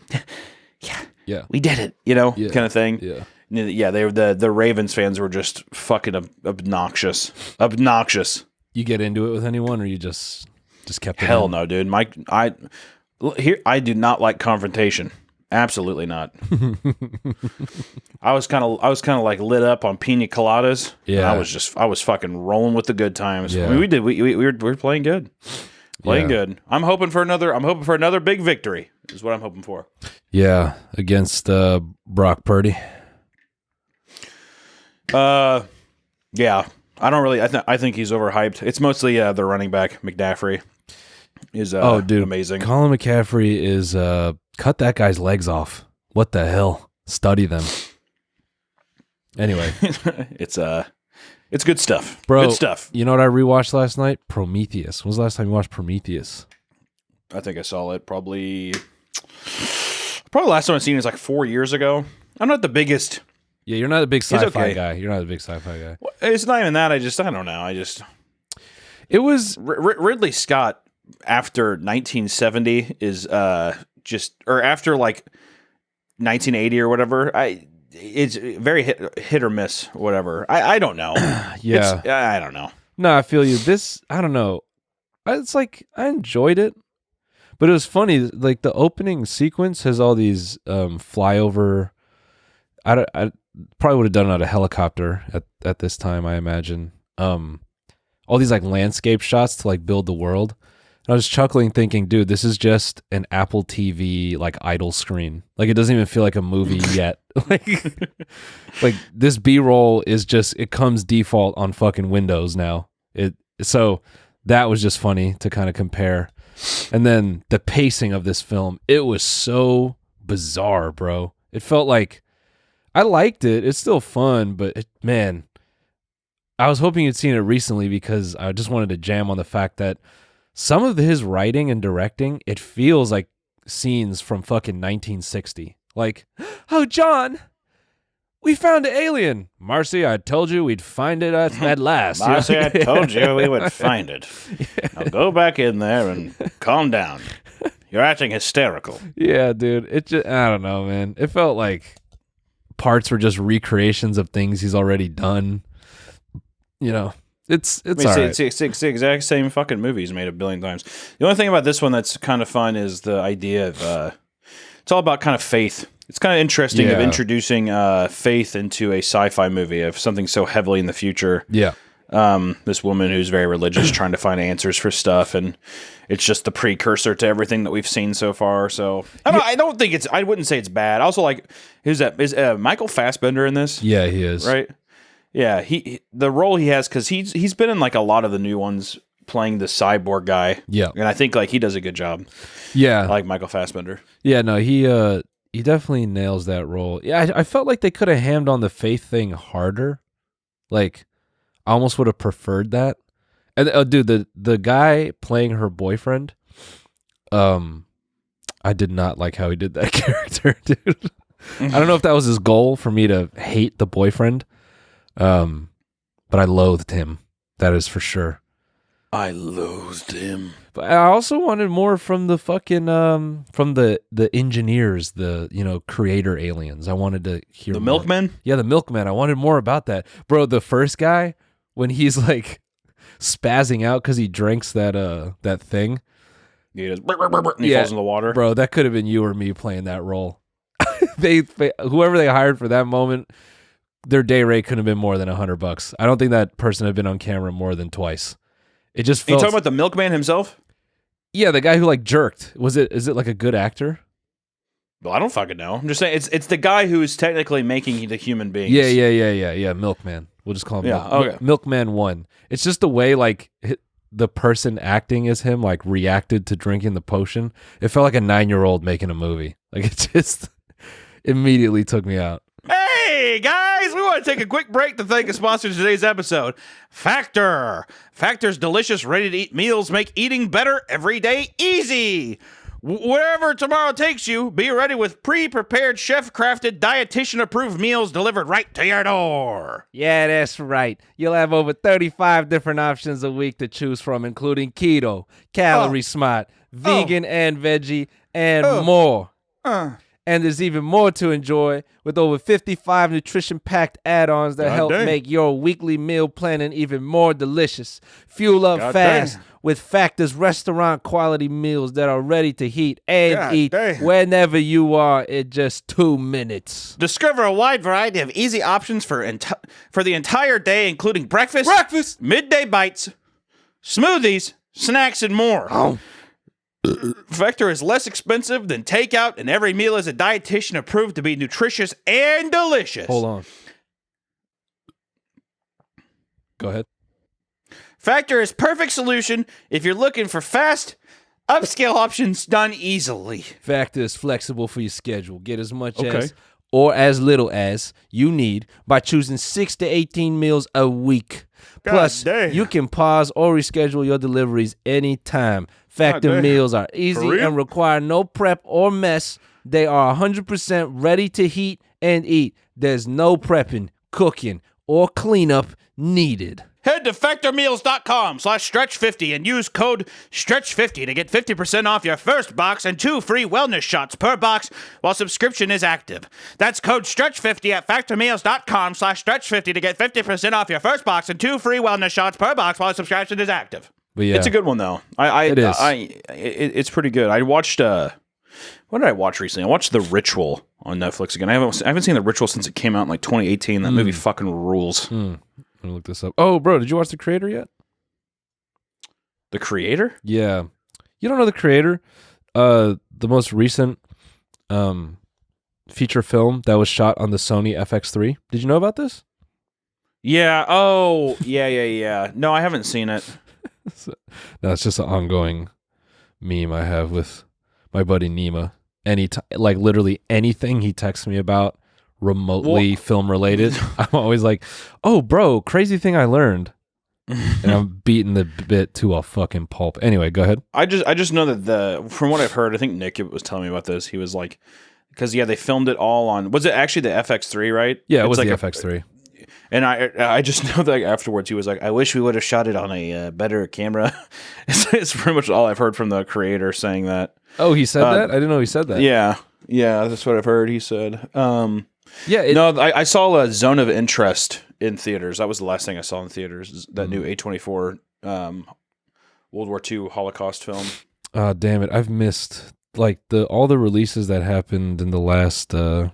Yeah. We did it, kind of thing. Yeah. Yeah, they were the Ravens fans were just fucking obnoxious. You get into it with anyone, or you just kept it Hell in? no, dude. I do not like confrontation. Absolutely not. I was kind of like lit up on pina coladas. Yeah. I was fucking rolling with the good times. Yeah. I mean, we were playing good. Good. I'm hoping for another big victory. Is what I'm hoping for. Yeah, against Brock Purdy. Yeah. I don't really. I think he's overhyped. It's mostly the running back McCaffrey is amazing. Colin McCaffrey is cut that guy's legs off. What the hell? Study them. Anyway, it's good stuff, bro. Good stuff. You know what I rewatched last night? Prometheus. When was the last time you watched Prometheus? I think I saw it probably last time I seen it was like 4 years ago. I'm not the biggest. Yeah, you're not a big sci-fi okay. guy. You're not a big sci-fi guy. It's not even that. I don't know. It was Ridley Scott after 1970 is or after like 1980 or whatever. It's very hit or miss. Whatever. I don't know. Yeah. I don't know. No, I feel you. I don't know. It's like I enjoyed it, but it was funny. Like the opening sequence has all these flyover. I probably would have done it out of helicopter at this time, I imagine. All these like landscape shots to like build the world. And I was chuckling thinking, dude, this is just an Apple TV like idle screen. Like it doesn't even feel like a movie yet. like this B-roll is just, it comes default on fucking Windows now. So that was just funny to kind of compare. And then the pacing of this film, it was so bizarre, bro. It felt like, I liked it. It's still fun, but man, I was hoping you'd seen it recently because I just wanted to jam on the fact that some of his writing and directing, it feels like scenes from fucking 1960. Like, oh, John, we found an alien. Marcy, I told you we'd find it at last. Marcy, I told you we would find it. Yeah. Now go back in there and calm down. You're acting hysterical. Yeah, dude. It just, I don't know, man. It felt like parts were just recreations of things he's already done. It's all right. It's the exact same fucking movie he's made a billion times. The only thing about this one that's kind of fun is the idea of it's all about kind of faith. It's kind of interesting of introducing faith into a sci-fi movie of something so heavily in the future. Yeah. This woman who's very religious trying to find answers for stuff, and it's just the precursor to everything that we've seen so far. So I don't think I wouldn't say it's bad. I also like, is Michael Fassbender in this? Yeah, he is. Right? Yeah, the role he has, because he's been in like a lot of the new ones playing the cyborg guy. Yeah. And I think like he does a good job. Yeah. I like Michael Fassbender. Yeah, no, he definitely nails that role. Yeah, I felt like they could have hammed on the faith thing harder. Like, I almost would have preferred that. And dude, the guy playing her boyfriend, I did not like how he did that character, dude. I don't know if that was his goal for me to hate the boyfriend, but I loathed him. That is for sure. I loathed him. But I also wanted more from the fucking from the engineers, the creator aliens. I wanted to hear The more. milkman? Yeah, the milkman. I wanted more about that, bro. The first guy when he's like spazzing out because he drinks that thing. He does, and he falls in the water. Bro, that could have been you or me playing that role. Whoever they hired for that moment their day rate couldn't have been more than $100. I don't think that person had been on camera more than twice. It just Are you felt. talking about the milkman himself? Yeah, the guy who like jerked. Is it like a good actor? Well, I don't fucking know. I'm just saying it's the guy who is technically making the human beings. Yeah. Milkman. We'll just call him. Okay. Milkman 1. It's just the way like the person acting as him like reacted to drinking the potion. It felt like a 9-year-old making a movie. Like it just immediately took me out. Hey, guys, we want to take a quick break to thank a sponsor of today's episode, Factor. Factor's delicious, ready-to-eat meals make eating better every day easy. Wherever tomorrow takes you, be ready with pre-prepared, chef-crafted, dietitian-approved meals delivered right to your door. Yeah, that's right. You'll have over 35 different options a week to choose from, including keto, calorie smart, vegan and veggie, and more. And there's even more to enjoy with over 55 nutrition-packed add-ons that help make your weekly meal planning even more delicious. Fuel up fast with Factor's restaurant-quality meals that are ready to heat and eat whenever you are in just 2 minutes. Discover a wide variety of easy options for the entire day, including breakfast, midday bites, smoothies, snacks, and more. Factor is less expensive than takeout, and every meal is a dietitian approved to be nutritious and delicious. Hold on. Go ahead. Factor is perfect solution if you're looking for fast, upscale options done easily. Factor is flexible for your schedule. Get as much as or as little as you need by choosing 6 to 18 meals a week. Plus, you can pause or reschedule your deliveries anytime. Factor meals are easy and require no prep or mess. They are 100% ready to heat and eat. There's no prepping, cooking, or cleanup needed. Head to factormeals.com/stretch50 and use code stretch50 to get 50% off your first box and 2 free wellness shots per box while subscription is active. That's code stretch50 at factormeals.com/stretch50 to get 50% off your first box and 2 free wellness shots per box while subscription is active. But yeah, it's a good one though. It's pretty good. I watched what did I watch recently? I watched The Ritual on Netflix again. I haven't seen The Ritual since it came out in like 2018. That movie fucking rules. I'm gonna look this up. Oh, bro, did you watch The Creator yet? The Creator? Yeah. You don't know The Creator? The most recent feature film that was shot on the Sony FX3. Did you know about this? Yeah. Oh, yeah. No, I haven't seen it. No, it's just an ongoing meme I have with my buddy Nima. Like literally anything he texts me about remotely film related, I'm always like, "Oh, bro, crazy thing I learned," and I'm beating the bit to a fucking pulp. Anyway, go ahead. I just know that from what I've heard, I think Nick was telling me about this. He was like, because they filmed it all on. Was it actually the FX3? Right? Yeah, it was like the FX3. And I just know that afterwards he was like, I wish we would have shot it on a better camera. It's pretty much all I've heard from the creator saying that. Oh, he said that? I didn't know he said that. Yeah, that's what I've heard. He said. Yeah. I saw a Zone of Interest in theaters. That was the last thing I saw in theaters. That new A24 World War II Holocaust film. Damn it! I've missed like all the releases that happened in the last 2-3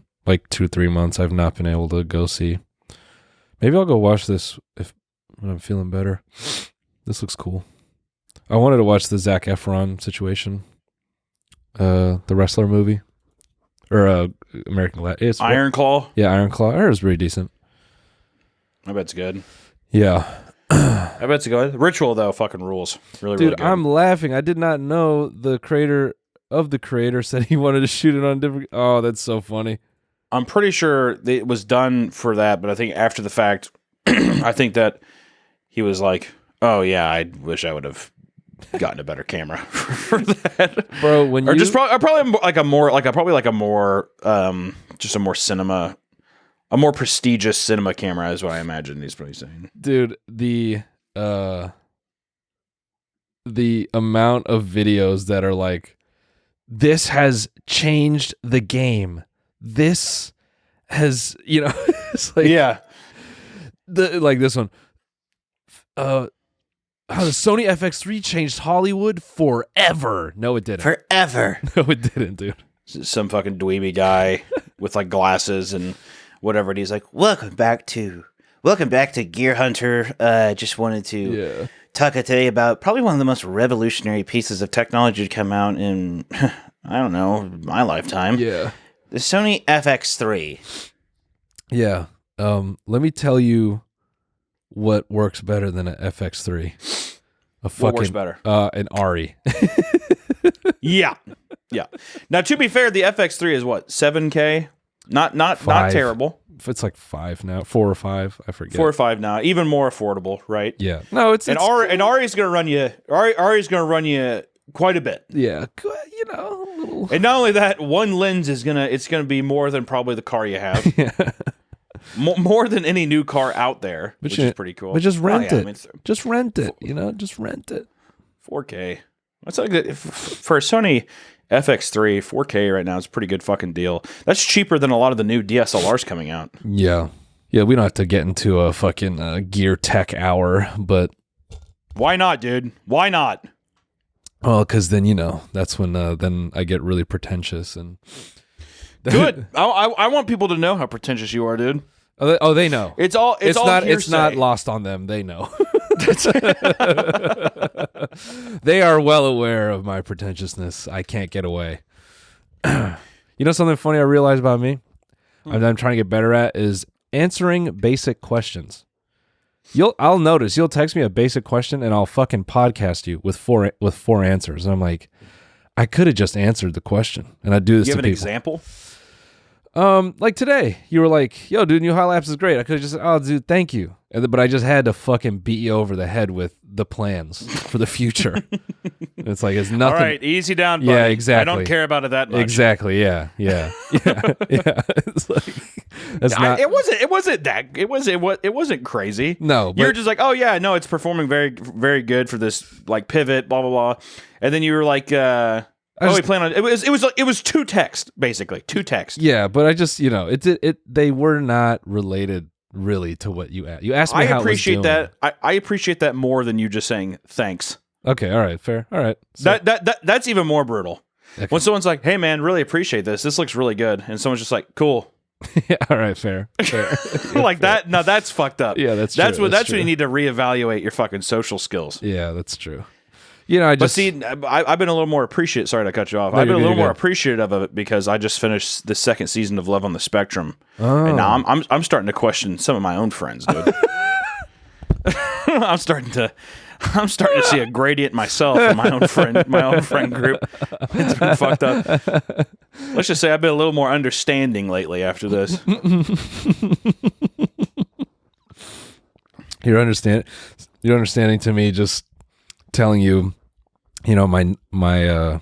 months. I've not been able to go see. Maybe I'll go watch this when I'm feeling better. This looks cool. I wanted to watch the Zac Efron situation, the wrestler movie, or American Glad. Iron Claw. Yeah, Iron Claw. I heard it was pretty decent. I bet it's good. Yeah, I bet it's good. Ritual though, fucking rules. Really, dude. really good. I'm laughing. I did not know the creator of The Creator said he wanted to shoot it on different. Oh, that's so funny. I'm pretty sure it was done for that, but I think after the fact, I think that he was like, "Oh yeah, I wish I would have gotten a better camera for that, bro." When or you just probably like a more prestigious cinema camera is what I imagine he's probably saying. Dude, the amount of videos that are like, this has changed the game. This has, it's like, yeah, like this one. How the Sony FX3 changed Hollywood forever. No, it didn't. Forever. No, it didn't, dude. Some fucking dweeby guy with like glasses and whatever it is, like, Welcome back to Gear Hunter. Just wanted to talk today about probably one of the most revolutionary pieces of technology to come out in, I don't know, my lifetime. Yeah. The Sony FX3. Yeah. Let me tell you what works better than an FX3. what works better? An Ari. Yeah. Now, to be fair, the FX3 is what, 7K? Not terrible. It's like 5 now, 4 or 5. I forget. 4 or 5 now, even more affordable, right? Yeah. No, it's Ari's going to run you. Ari's going to run you quite a bit. Yeah. You know, a little. And not only that, one lens is it's gonna be more than probably the car you have. Yeah. More than any new car out there, which is pretty cool. But just rent it. I mean, just rent it. You know, just rent it. 4K. That's like for a Sony FX3, 4K right now is a pretty good fucking deal. That's cheaper than a lot of the new DSLRs coming out. Yeah. Yeah, we don't have to get into a fucking gear tech hour, but why not, dude? Why not? Well, because then, you know, that's when then I get really pretentious and good. I want people to know how pretentious you are, dude. Oh, they know. It's all It's not lost on them. They know. They are well aware of my pretentiousness. I can't get away. You know something funny I realized about me? I'm trying to get better at is answering basic questions. I'll notice you'll text me a basic question and I'll fucking podcast you with four answers. And I'm like, I could have just answered the question. And I do this to people. You have an example? Like today, you were like, yo, dude, new high laps is great. I could have just said, oh, dude, thank you. But I just had to fucking beat you over the head with the plans for the future. It's like, it's nothing. All right, easy down, buddy. Yeah, exactly. I don't care about it that much. Exactly, yeah. It's like, that's not. It wasn't crazy. No, you were just like, oh yeah, no, it's performing very, very good for this like pivot, blah blah blah, and then you were like, we plan on it was two text basically, two text. Yeah, but I just they were not related really to what you asked. You asked me how it was doing. I appreciate that more than you just saying thanks. Okay, all right, fair. All right. So, that's even more brutal. Okay. When someone's like, "Hey man, really appreciate this. This looks really good." And someone's just like, "Cool." Yeah, all right, fair. Like that. Now that's fucked up. Yeah, that's true. That's true. when you need to reevaluate your fucking social skills. Yeah, that's true. You know, But see, I've been a little more appreciative. Sorry to cut you off. No, I've been a little more good. appreciative of it because I just finished the second season of Love on the Spectrum, Oh. and now I'm starting to question some of my own friends, dude. I'm starting to see a gradient myself in my own friend group. It's been fucked up. Let's just say I've been a little more understanding lately after this. You're understanding to me just telling you, you know, my I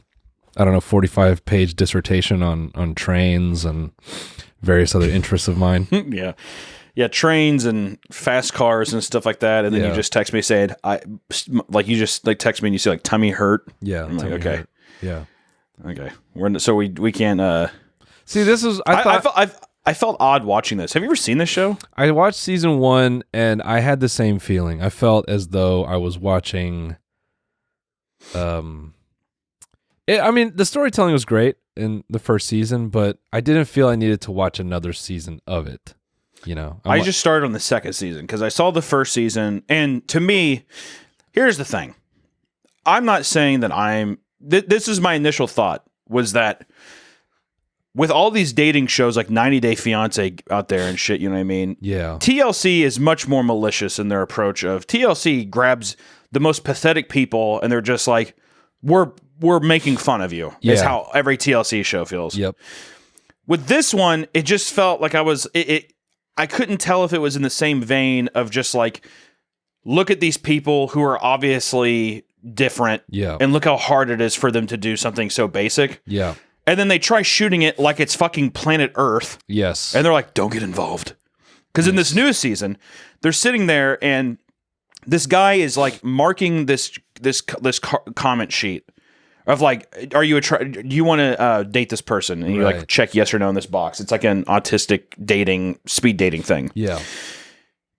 don't know, 45-page dissertation on trains and various other interests of mine. Yeah, trains and fast cars and stuff like that. And then Yeah. you just text me saying, you just like text me and you say like tummy hurt. Yeah. I'm like, tummy okay. hurt. Yeah. Okay. So we can't. See, this is I felt odd watching this. Have you ever seen this show? I watched season 1 and I had the same feeling. I felt as though I was watching. I mean, the storytelling was great in the first season, but I didn't feel I needed to watch another season of it. You know, I just started on the second season because I saw the first season, and to me, here's the thing: I'm not saying that this is my initial thought was that with all these dating shows like 90 Day Fiance out there and shit, you know what I mean? Yeah. TLC is much more malicious in their approach of TLC grabs the most pathetic people and they're just like, we're making fun of you. Yeah. Is how every TLC show feels. Yep. With this one, it just felt like I couldn't tell if it was in the same vein of just like, look at these people who are obviously different. Yeah. And look how hard it is for them to do something so basic. Yeah. And then they try shooting it like it's fucking planet Earth. Yes. And they're like, don't get involved. Because in this newest season, they're sitting there and this guy is like marking this comment sheet of like, do you want to date this person? And you like check yes or no in this box. It's like an autistic speed dating thing. Yeah.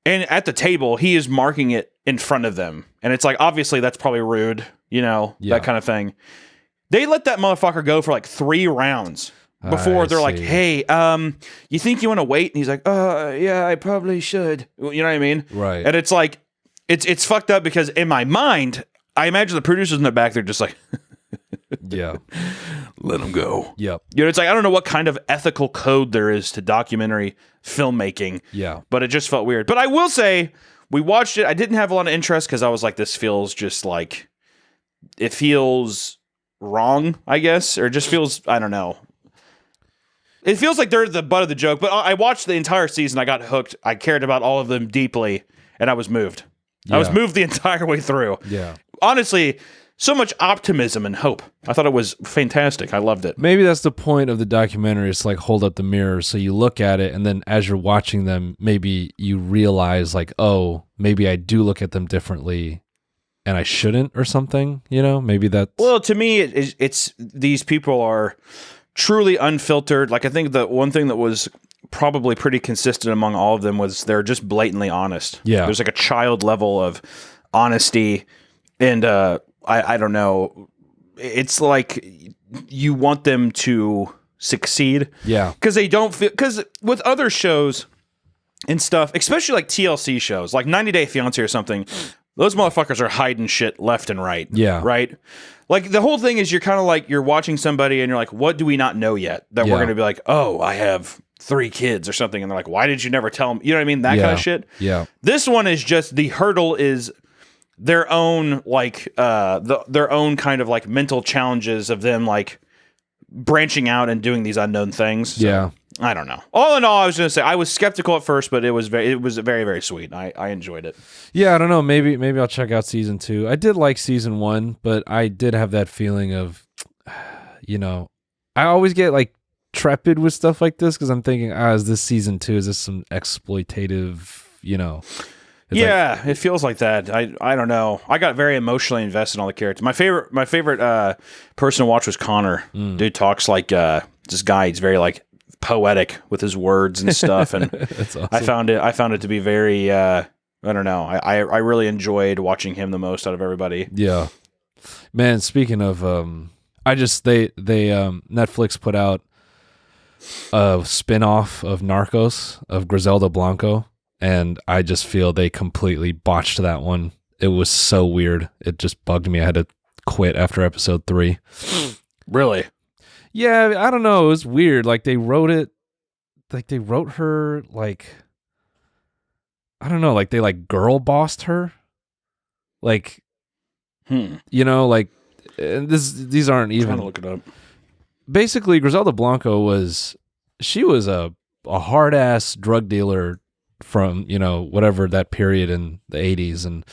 And at the table, he is marking it in front of them. And it's like, obviously that's probably rude, you know, that kind of thing. They let that motherfucker go for like 3 rounds before I they're like, see. hey, you think you want to wait? And he's like, yeah, I probably should. You know what I mean? Right. And it's like, it's fucked up because in my mind, I imagine the producers in the back, they're just like, Yeah. let him go. Yep. You know, it's like, I don't know what kind of ethical code there is to documentary filmmaking. Yeah. But it just felt weird. But I will say, we watched it. I didn't have a lot of interest because I was like, this feels just like, it feels wrong, I guess, or it just feels, I don't know. It feels like they're the butt of the joke, but I watched the entire season. I got hooked. I cared about all of them deeply, and I was moved. I was Yeah. moved the entire way through. Yeah. Honestly, so much optimism and hope. I thought it was fantastic. I loved it. Maybe that's the point of the documentary. It's like hold up the mirror so you look at it, and then as you're watching them, maybe you realize like, oh, maybe I do look at them differently and I shouldn't or something, you know? Maybe that's... Well, to me, it's these people are truly unfiltered. Like, I think the one thing that was probably pretty consistent among all of them was they're just blatantly honest. Yeah. There's like a child level of honesty, and I don't know. It's like you want them to succeed. Yeah. Because they don't feel... Because with other shows and stuff, especially like TLC shows, like 90 Day Fiancé or something, those motherfuckers are hiding shit left and right. Yeah. Right? Like, the whole thing is you're kind of like, you're watching somebody and you're like, what do we not know yet? That we're Yeah. going to be like, oh, I have 3 kids or something. And they're like, why did you never tell them? You know what I mean? That kind of shit. Yeah. This one is just, the hurdle is their own, like, their own kind of like mental challenges of them like branching out and doing these unknown things. So, Yeah. I don't know. All in all, I was going to say I was skeptical at first, but it was very, very sweet. I enjoyed it. Yeah, I don't know. Maybe I'll check out season 2. I did like season 1, but I did have that feeling of, you know, I always get like trepid with stuff like this because I'm thinking, is this season 2? Is this some exploitative, you know? It's Yeah, it feels like that. I don't know. I got very emotionally invested in all the characters. My favorite person to watch was Connor. Dude talks like this guy. He's very like poetic with his words and stuff, and That's awesome. I found it to be very. I don't know. I really enjoyed watching him the most out of everybody. Yeah, man. Speaking of, Netflix put out a spinoff of Narcos of Griselda Blanco, and I just feel they completely botched that one. It was so weird. It just bugged me. I had to quit after episode 3. Really? Yeah, I don't know. It was weird. Like they wrote her like, I don't know, like they like girl bossed her. Like, you know, like, and these aren't Trying even. to look it up. Basically, Griselda Blanco was a hard ass drug dealer from, you know, whatever that period in the 80s, and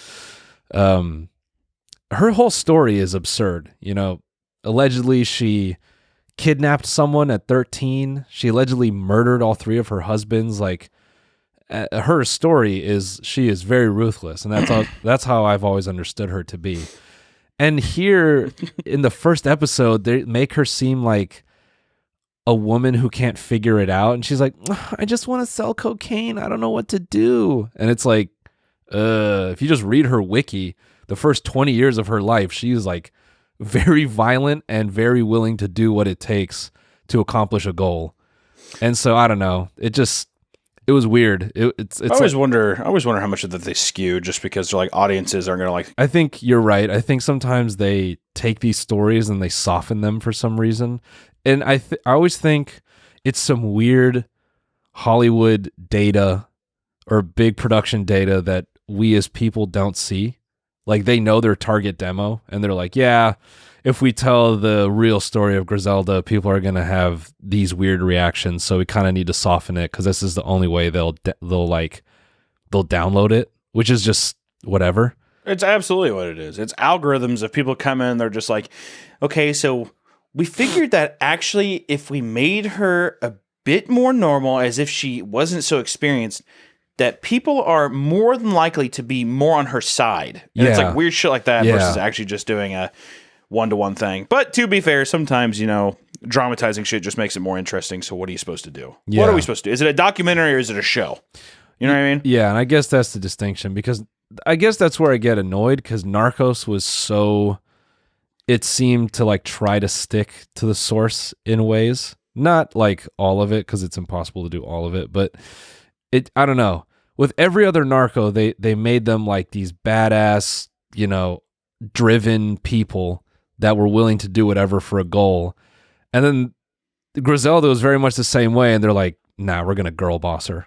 her whole story is absurd. You know, allegedly she kidnapped someone at 13. She allegedly murdered all 3 of her husbands. Like, her story is she is very ruthless, and that's how I've always understood her to be. And here in the first episode, they make her seem like a woman who can't figure it out, and she's like, I just want to sell cocaine. I don't know what to do. And it's like, if you just read her wiki, the first 20 years of her life, she's like very violent and very willing to do what it takes to accomplish a goal. And so I don't know. It was weird. It's I always wonder how much of that they skew just because they're like audiences aren't gonna like. I think you're right. I think sometimes they take these stories and they soften them for some reason. And I always think it's some weird Hollywood data or big production data that we as people don't see. Like they know their target demo and they're like, yeah, if we tell the real story of Griselda, people are going to have these weird reactions. So we kind of need to soften it because this is the only way they'll download it, which is just whatever. It's absolutely what it is. It's algorithms of people come in, they're just like, okay, so we figured that actually if we made her a bit more normal, as if she wasn't so experienced, that people are more than likely to be more on her side. And it's Yeah. like weird shit like that Yeah. versus actually just doing a one-to-one thing. But to be fair, sometimes, you know, dramatizing shit just makes it more interesting. So what are you supposed to do? Yeah. What are we supposed to do? Is it a documentary or is it a show? You know what I mean? Yeah, and I guess that's the distinction because I guess that's where I get annoyed because Narcos was so, it seemed to like try to stick to the source in ways Not like all of it, because it's impossible to do all of it, but I don't know. With every other narco, they made them like these badass, driven people that were willing to do whatever for a goal. And then Griselda was very much the same way, and they're like, nah, we're gonna girl boss her.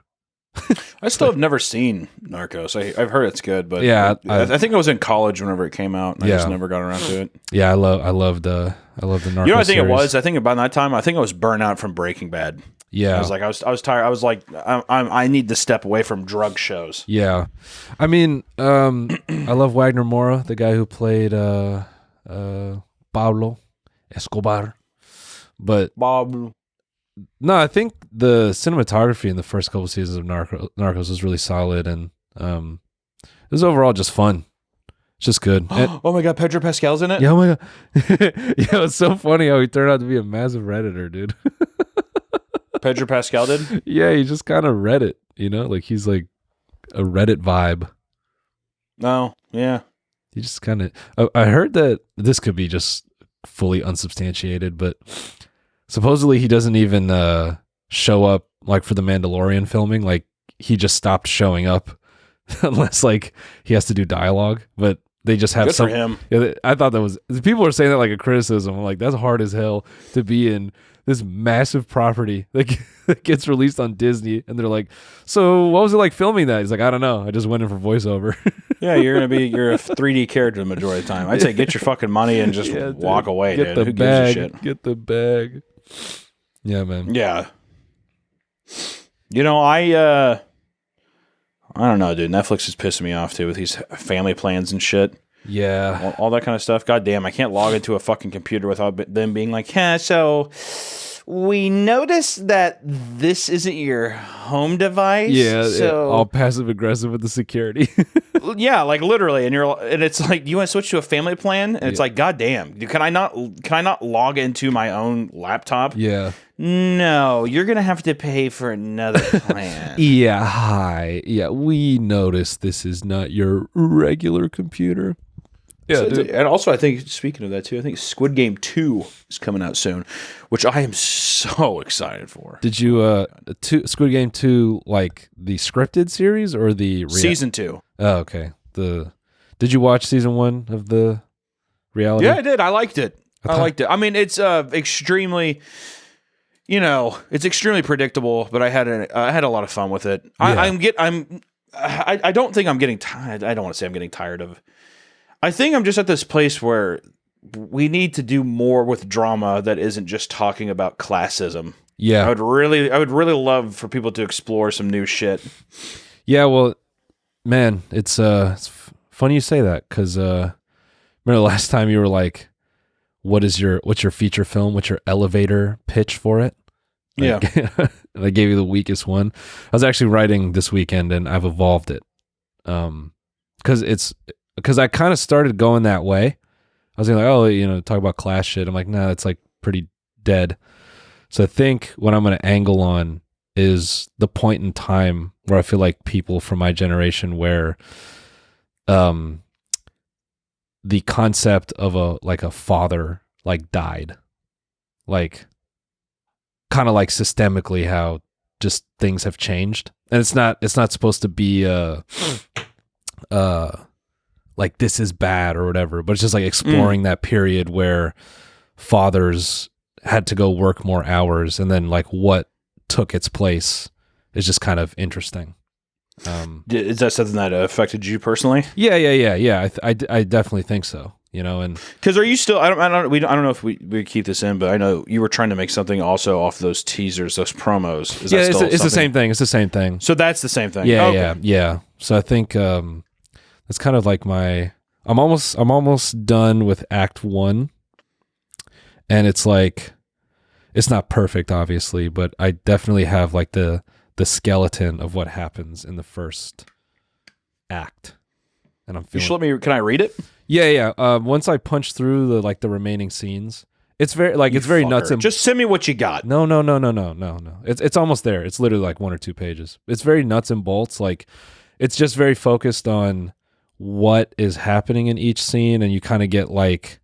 I still have never seen Narcos. I've heard it's good, but yeah, I think I was in college whenever it came out. And yeah. I just never got around to it. Yeah, I loved the Narcos. You know what I think series. it was? I think by that time, I think I was burnt out from Breaking Bad. Yeah, I was tired. I was like, I need to step away from drug shows. Yeah, I mean, I love Wagner Moura, the guy who played Pablo Escobar, but Bob. no, I think the cinematography in the first couple seasons of Narcos was really solid, and it was overall just fun. It's just good. And, oh my God, Pedro Pascal's in it? yeah, oh my God. Yeah, it's so funny how he turned out to be a massive Redditor, dude. Pedro Pascal did? Yeah, he just kind of Reddit, like he's like a Reddit vibe. No, yeah. He just kind of, I heard that this could be just fully unsubstantiated, but supposedly he doesn't even show up like for the Mandalorian filming. Like he just stopped showing up unless like he has to do dialogue, but they just have Good for him. Yeah, I thought that was, people were saying that like a criticism. I'm like, that's hard as hell to be in this massive property that gets released on Disney, and they're like, so what was it like filming that? He's like, I don't know, I just went in for voiceover. Yeah, you're a 3D character the majority of the time. I'd say get your fucking money and just walk away, get dude. The Who bag, gives a shit? Get the bag. Yeah, man. Yeah. I don't know, dude. Netflix is pissing me off too with these family plans and shit. Yeah. All that kind of stuff. God damn, I can't log into a fucking computer without them being like, so we noticed that this isn't your home device. Yeah, so all passive aggressive with the security. yeah, like literally, and it's like, you want to switch to a family plan, and it's like, God damn, can I not log into my own laptop? Yeah. No, you're gonna have to pay for another plan. Yeah, hi. Yeah, we noticed this is not your regular computer. Yeah, So, and also I think, speaking of that too, I think Squid Game 2 is coming out soon, which I am so excited for. Did you Squid Game 2 like the scripted series or the Season 2? Oh, okay. Did you watch season 1 of the reality? Yeah, I did. I liked it. I mean, it's extremely, it's extremely predictable, but I had a lot of fun with it. Yeah. I don't think I'm getting tired. I don't want to say I'm getting tired of. I think I'm just at this place where we need to do more with drama that isn't just talking about classism. Yeah. I would really love for people to explore some new shit. Yeah, well, man, it's funny you say that, because remember the last time you were like, what's your feature film? What's your elevator pitch for it? Yeah. And I gave you the weakest one. I was actually writing this weekend, and I've evolved it. Because I kind of started going that way. I was like, talk about class shit. I'm like, nah, that's like pretty dead. So I think what I'm going to angle on is the point in time where I feel like people from my generation, where the concept of a father like died, like kind of like systemically how just things have changed, and it's not supposed to be like this is bad or whatever, but it's just like exploring that period where fathers had to go work more hours, and then like what took its place is just kind of interesting. Is that something that affected you personally? Yeah. I definitely think so. And because are you still? I don't know if we keep this in, but I know you were trying to make something also off those teasers, those promos. Is that it's the same thing. It's the same thing. So that's the same thing. Yeah. So I think it's kind of like I'm almost done with Act 1, and it's like, it's not perfect, obviously, but I definitely have like the skeleton of what happens in the first act, and I'm feeling. You should let me. Can I read it? Yeah. Once I punch through the remaining scenes, it's very nuts and just send me what you got. No. It's almost there. It's literally like 1 or 2 pages. It's very nuts and bolts. Like, it's just very focused on what is happening in each scene, and you kind of get like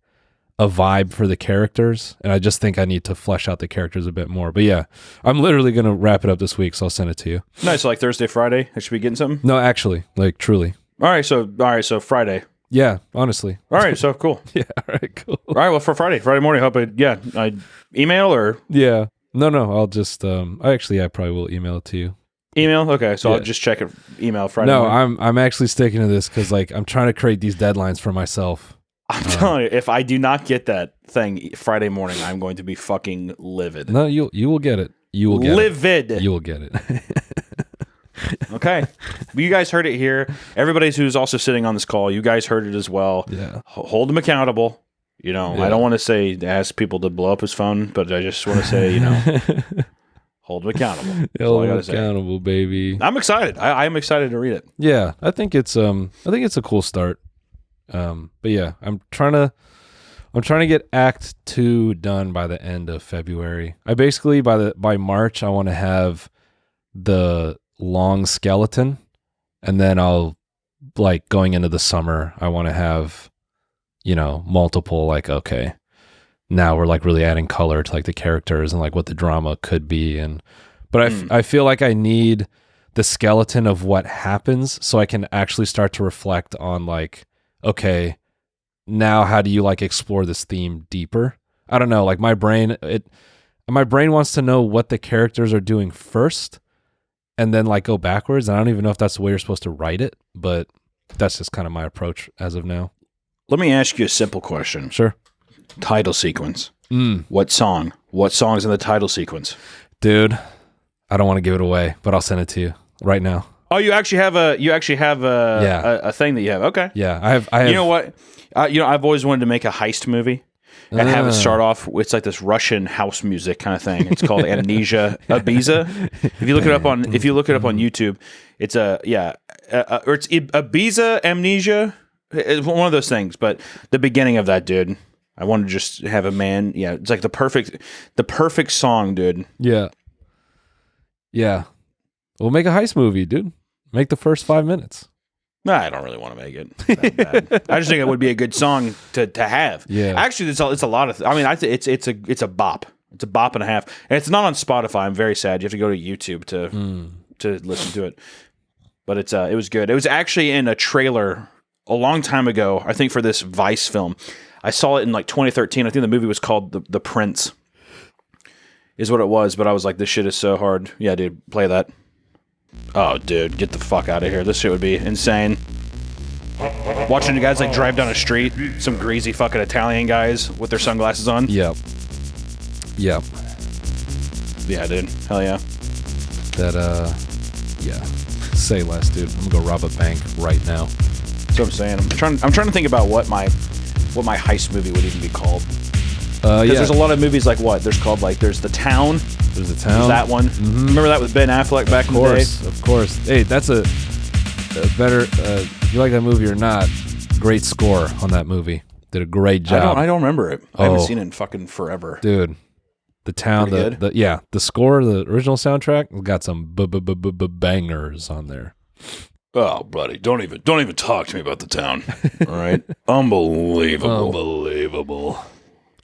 a vibe for the characters, and I just think I need to flesh out the characters a bit more. But yeah, I'm literally gonna wrap it up this week, so I'll send it to you. Nice, so like Thursday, Friday. I should be getting something. No, actually, like truly. All right, so Friday. Yeah, honestly. All right, so cool. Yeah, all right, cool. All right, well for Friday morning. Hope I email or Yeah, no, I'll just I probably will email it to you. email. Okay, so Yeah. I'll just check it. Email Friday. No, morning. I'm actually sticking to this because like I'm trying to create these deadlines for myself. I'm telling you, if I do not get that thing Friday morning, I'm going to be fucking livid. No, you will get it. You will get livid. it. You will get it. Okay. Well, you guys heard it here. Everybody who's also sitting on this call, you guys heard it as well. Yeah. Hold them accountable. You know, I don't want to say ask people to blow up his phone, but I just want to say, you know, hold them accountable. That's all I Hold gotta accountable, baby. I'm excited. I am excited to read it. Yeah, I think it's a cool start. But yeah, I'm trying to get Act 2 done by the end of February. I basically by March I want to have the long skeleton, and then I'll like going into the summer I want to have, you know, multiple like, okay, now we're like really adding color to like the characters and like what the drama could be. But I feel like I need the skeleton of what happens so I can actually start to reflect on like, okay, now how do you like explore this theme deeper? I don't know, like my brain wants to know what the characters are doing first and then like go backwards. I don't even know if that's the way you're supposed to write it, but that's just kind of my approach as of now. Let me ask you a simple question. Sure. Title sequence. What song? What song's in the title sequence? Dude, I don't want to give it away, but I'll send it to you right now. Oh, you actually have a thing that you have. Okay. Yeah, I have. You know what? I've always wanted to make a heist movie and have it start off. It's like this Russian house music kind of thing. It's called Amnesia Ibiza. If you look it up on YouTube, it's or it's Ibiza Amnesia. It's one of those things. But the beginning of that, dude, I want to just have a man. Yeah, it's like the perfect song, dude. Yeah. Yeah. We'll make a heist movie, dude. Make the first 5 minutes. Nah, I don't really want to make it that bad. I just think it would be a good song to have. Yeah. Actually, it's a lot of. I mean, it's a bop. It's a bop and a half, and it's not on Spotify. I'm very sad. You have to go to YouTube to listen to it. But it was good. It was actually in a trailer a long time ago. I think for this Vice film, I saw it in like 2013. I think the movie was called The Prince. Is what it was. But I was like, this shit is so hard. Yeah, dude, play that. Oh, dude, get the fuck out of here. This shit would be insane. Watching the guys like drive down a street, some greasy fucking Italian guys with their sunglasses on. Yep. Yeah, dude. Hell yeah. Yeah. Say less, dude. I'm gonna go rob a bank right now. That's what I'm saying. I'm trying to think about what my heist movie would even be called. Because there's a lot of movies like what? There's The Town. There's The Town. There's that one. Mm-hmm. Remember that with Ben Affleck back in the day? Of course. Hey, that's a better, if you like that movie or not, great score on that movie. Did a great job. I don't remember it. I haven't seen it in fucking forever. Dude, The Town, the score, the original soundtrack, got some bangers on there. Oh, buddy, don't even talk to me about The Town. All right, unbelievable.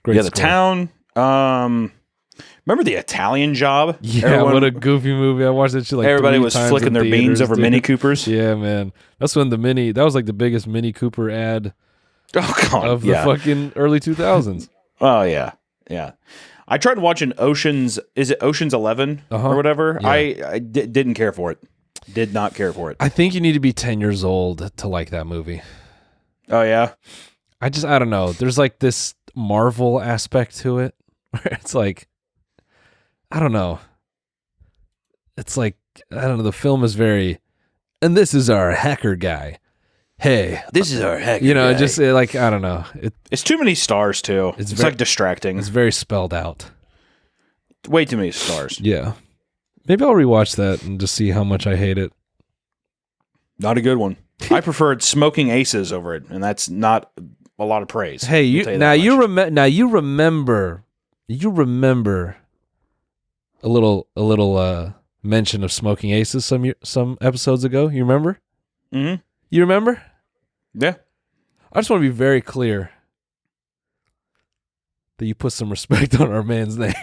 Great The Town. Remember The Italian Job? Yeah, what a goofy movie. I watched that shit like everybody 3 was times flicking in their beans theaters, over dude. Mini Coopers. Yeah, man. That was like the biggest Mini Cooper ad Oh god, of the fucking early 2000s. Oh yeah. I tried watching Ocean's 11 or whatever. Yeah. I didn't care for it. Did not care for it. I think you need to be 10 years old to like that movie. Oh yeah. I don't know. There's like this Marvel aspect to it where it's like, I don't know. It's like, I don't know. The film is very, and this is our hacker guy. Hey, This is our hacker. you know, guy. just like, I don't know. It's too many stars too. It's very- like distracting. It's very spelled out. Way too many stars. Yeah. Maybe I'll rewatch that and just see how much I hate it. Not a good one. I preferred Smoking Aces over it, and that's not a lot of praise. Hey, you remember a little mention of Smoking Aces some episodes ago. You remember? Mm-hmm. You remember? Yeah. I just want to be very clear. that you put some respect on our man's name.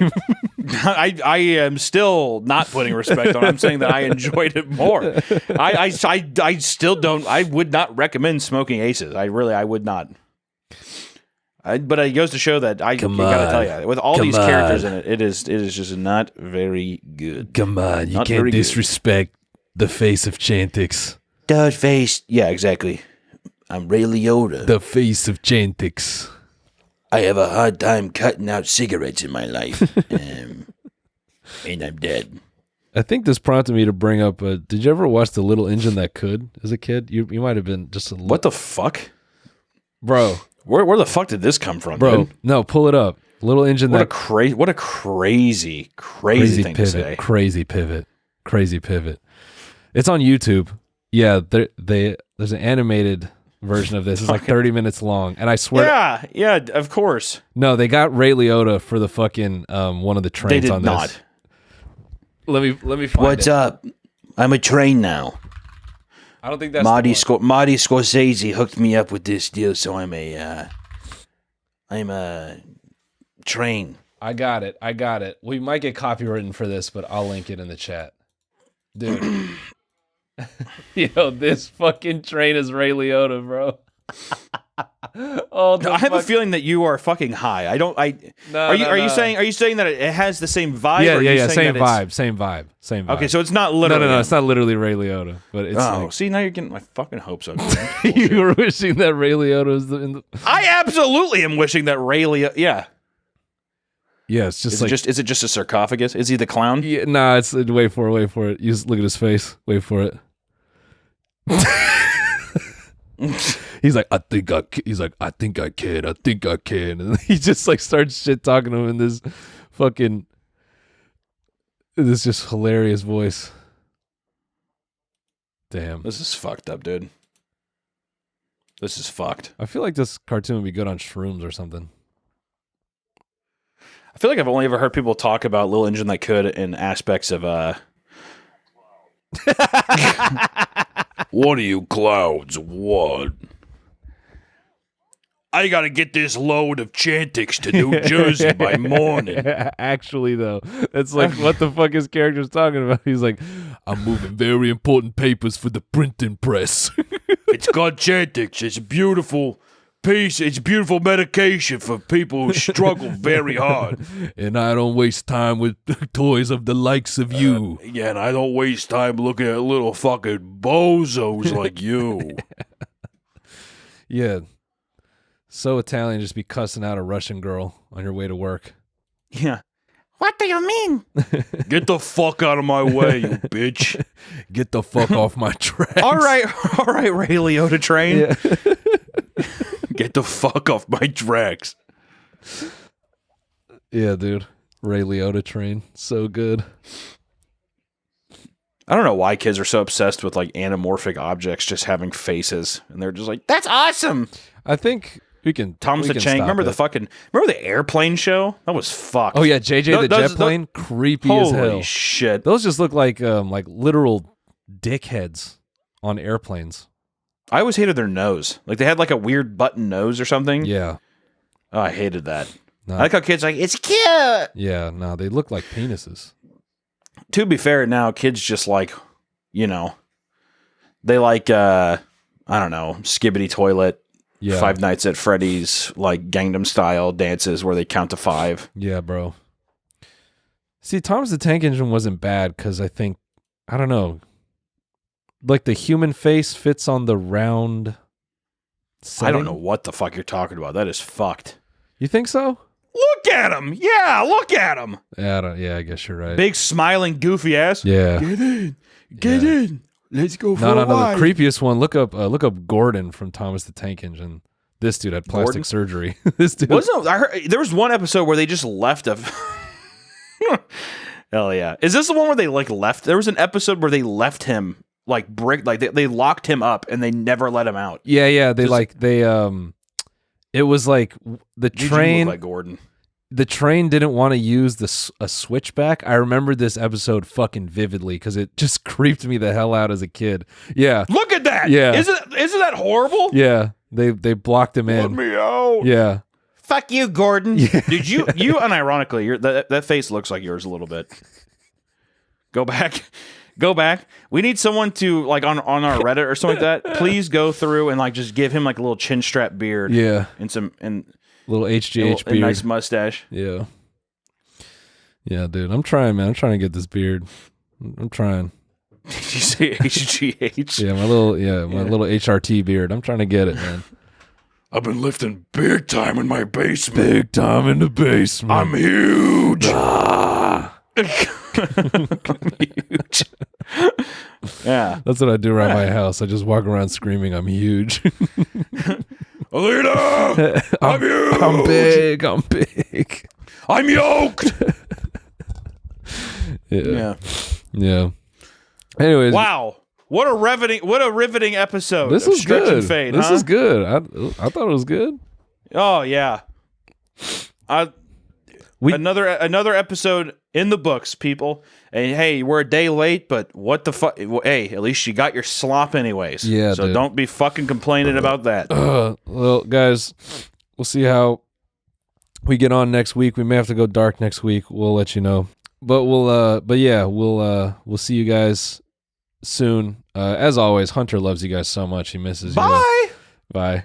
I am still not putting respect on it. I'm saying that I enjoyed it more. I still don't. I would not recommend smoking Aces. I would not. But it goes to show that I gotta tell you, with all these characters in it, it is just not very good. Come on, you Not can't very good. disrespect the face of Chantix. Dud face. Yeah, exactly. I'm Ray Liotta. The face of Chantix. I have a hard time cutting out cigarettes in my life. And I'm dead. I think this prompted me to bring up. Did you ever watch The Little Engine That Could as a kid? You might have been just a little. What the fuck, bro? Where the fuck did this come from, Bro, dude? no, pull it up. Little Engine What a That crazy thing pivot. to say. Crazy pivot. It's on YouTube. Yeah, there's an animated version of this. It's like 30 minutes long, and I swear. Yeah, of course. No, they got Ray Liotta for the fucking one of the trains They did on not. this. Let me find What's it. up? I'm a train now. I don't think that's Marty the one. Marty Scorsese hooked me up with this deal, so I'm a train. I got it. We might get copywritten for this, but I'll link it in the chat. Dude. Yo, this fucking train is Ray Liotta, bro. I have a feeling that you are fucking high. Are you saying that it has the same vibe? Yeah, or are you yeah, saying same vibe. Okay, so it's not literally. No, it's not literally Ray Liotta, but it's like, see, now you're getting my fucking hopes up. you were wishing that Ray Liotta was in the. I absolutely am wishing that Ray Liotta. Yeah. Yeah, it's just Is it just a sarcophagus? Is he the clown? Yeah, nah, it's wait for it. You just look at his face. Wait for it. He's like, I think I can. And he just like starts shit talking to him in this just hilarious voice. Damn. This is fucked up, dude. This is fucked. I feel like this cartoon would be good on shrooms or something. I feel like I've only ever heard people talk about Little Engine That Could in aspects of What are you clouds? What? I gotta get this load of Chantix to New Jersey by morning. Actually, though, it's like what the fuck his character's talking about. He's like, I'm moving very important papers for the printing press. It's got Chantix. It's a beautiful piece. It's beautiful medication for people who struggle very hard. And I don't waste time with toys of the likes of you. Yeah, and I don't waste time looking at little fucking bozos like you. Yeah. So Italian, just be cussing out a Russian girl on your way to work. yeah. What do you mean? Get the fuck out of my way, you bitch. Get the fuck off my tracks. All right, Ray Liotta train. Yeah. Get the fuck off my tracks. Yeah, dude. Ray Liotta train. So good. I don't know why kids are so obsessed with like anamorphic objects just having faces, and they're just like, "That's awesome." I think we can. Thomas the Tank. Remember the airplane show? That was fucked. Oh yeah, JJ the Those- jet plane. Creepy as hell. Holy shit! Those just look like literal dickheads on airplanes. I always hated their nose. Like they had like a weird button nose or something. Yeah. Oh, I hated that. No. I like how kids are like, it's cute. Yeah, no, they look like penises. To be fair, now kids just like, they like I don't know, Skibbity Toilet, Yeah. Five Nights at Freddy's, like Gangnam Style dances where they count to 5. Yeah, bro. See, Thomas the Tank Engine wasn't bad because I don't know, like the human face fits on the round setting. I don't know what the fuck you're talking about. That is fucked. You think so? Look at him. Yeah, look at him. Yeah, I guess you're right. Big smiling goofy ass. Yeah. Get in. Let's go for No, a the ride. creepiest one. Look up Gordon from Thomas the Tank Engine. This dude had plastic Gordon? surgery. This dude. I heard there was one episode where they just left a Hell yeah. Is this the one where they like left? There was an episode where they left him like they locked him up and they never let him out. Yeah. It was like the You train. look like Gordon. The train didn't want to use a switchback. I remember this episode fucking vividly because it just creeped me the hell out as a kid. Yeah. Look at that. Yeah. Isn't that horrible? Yeah. They blocked him Let in. me out. Yeah. Fuck you, Gordon. Dude, you unironically, that face looks like yours a little bit. Go back. We need someone to like on our Reddit or something like that. Please go through and like just give him like a little chin strap beard. Yeah. And little HGH a beard. nice mustache. Yeah. Yeah, dude. I'm trying, man. I'm trying to get this beard. I'm trying. Did you say HGH? Yeah, my little HRT beard. I'm trying to get it, man. I've been lifting big time in my basement. Big time in the basement. I'm huge. Huge. Yeah. That's what I do around my house. I just walk around screaming, I'm huge. Alita, I'm huge. I'm big. I'm big. I'm yoked. Yeah. Anyways. Wow. What a riveting episode. This of is Stretch good. And Fade, This huh? is good. I thought it was good. Oh yeah. Another episode in the books, people. And hey, we're a day late, but what the fuck? Hey, at least you got your slop anyways. Yeah, so dude. don't be fucking complaining about that. Well, guys, we'll see how we get on next week. We may have to go dark next week. We'll let you know. But we'll see you guys soon. As always, Hunter loves you guys so much. He misses you. Bye. Bye.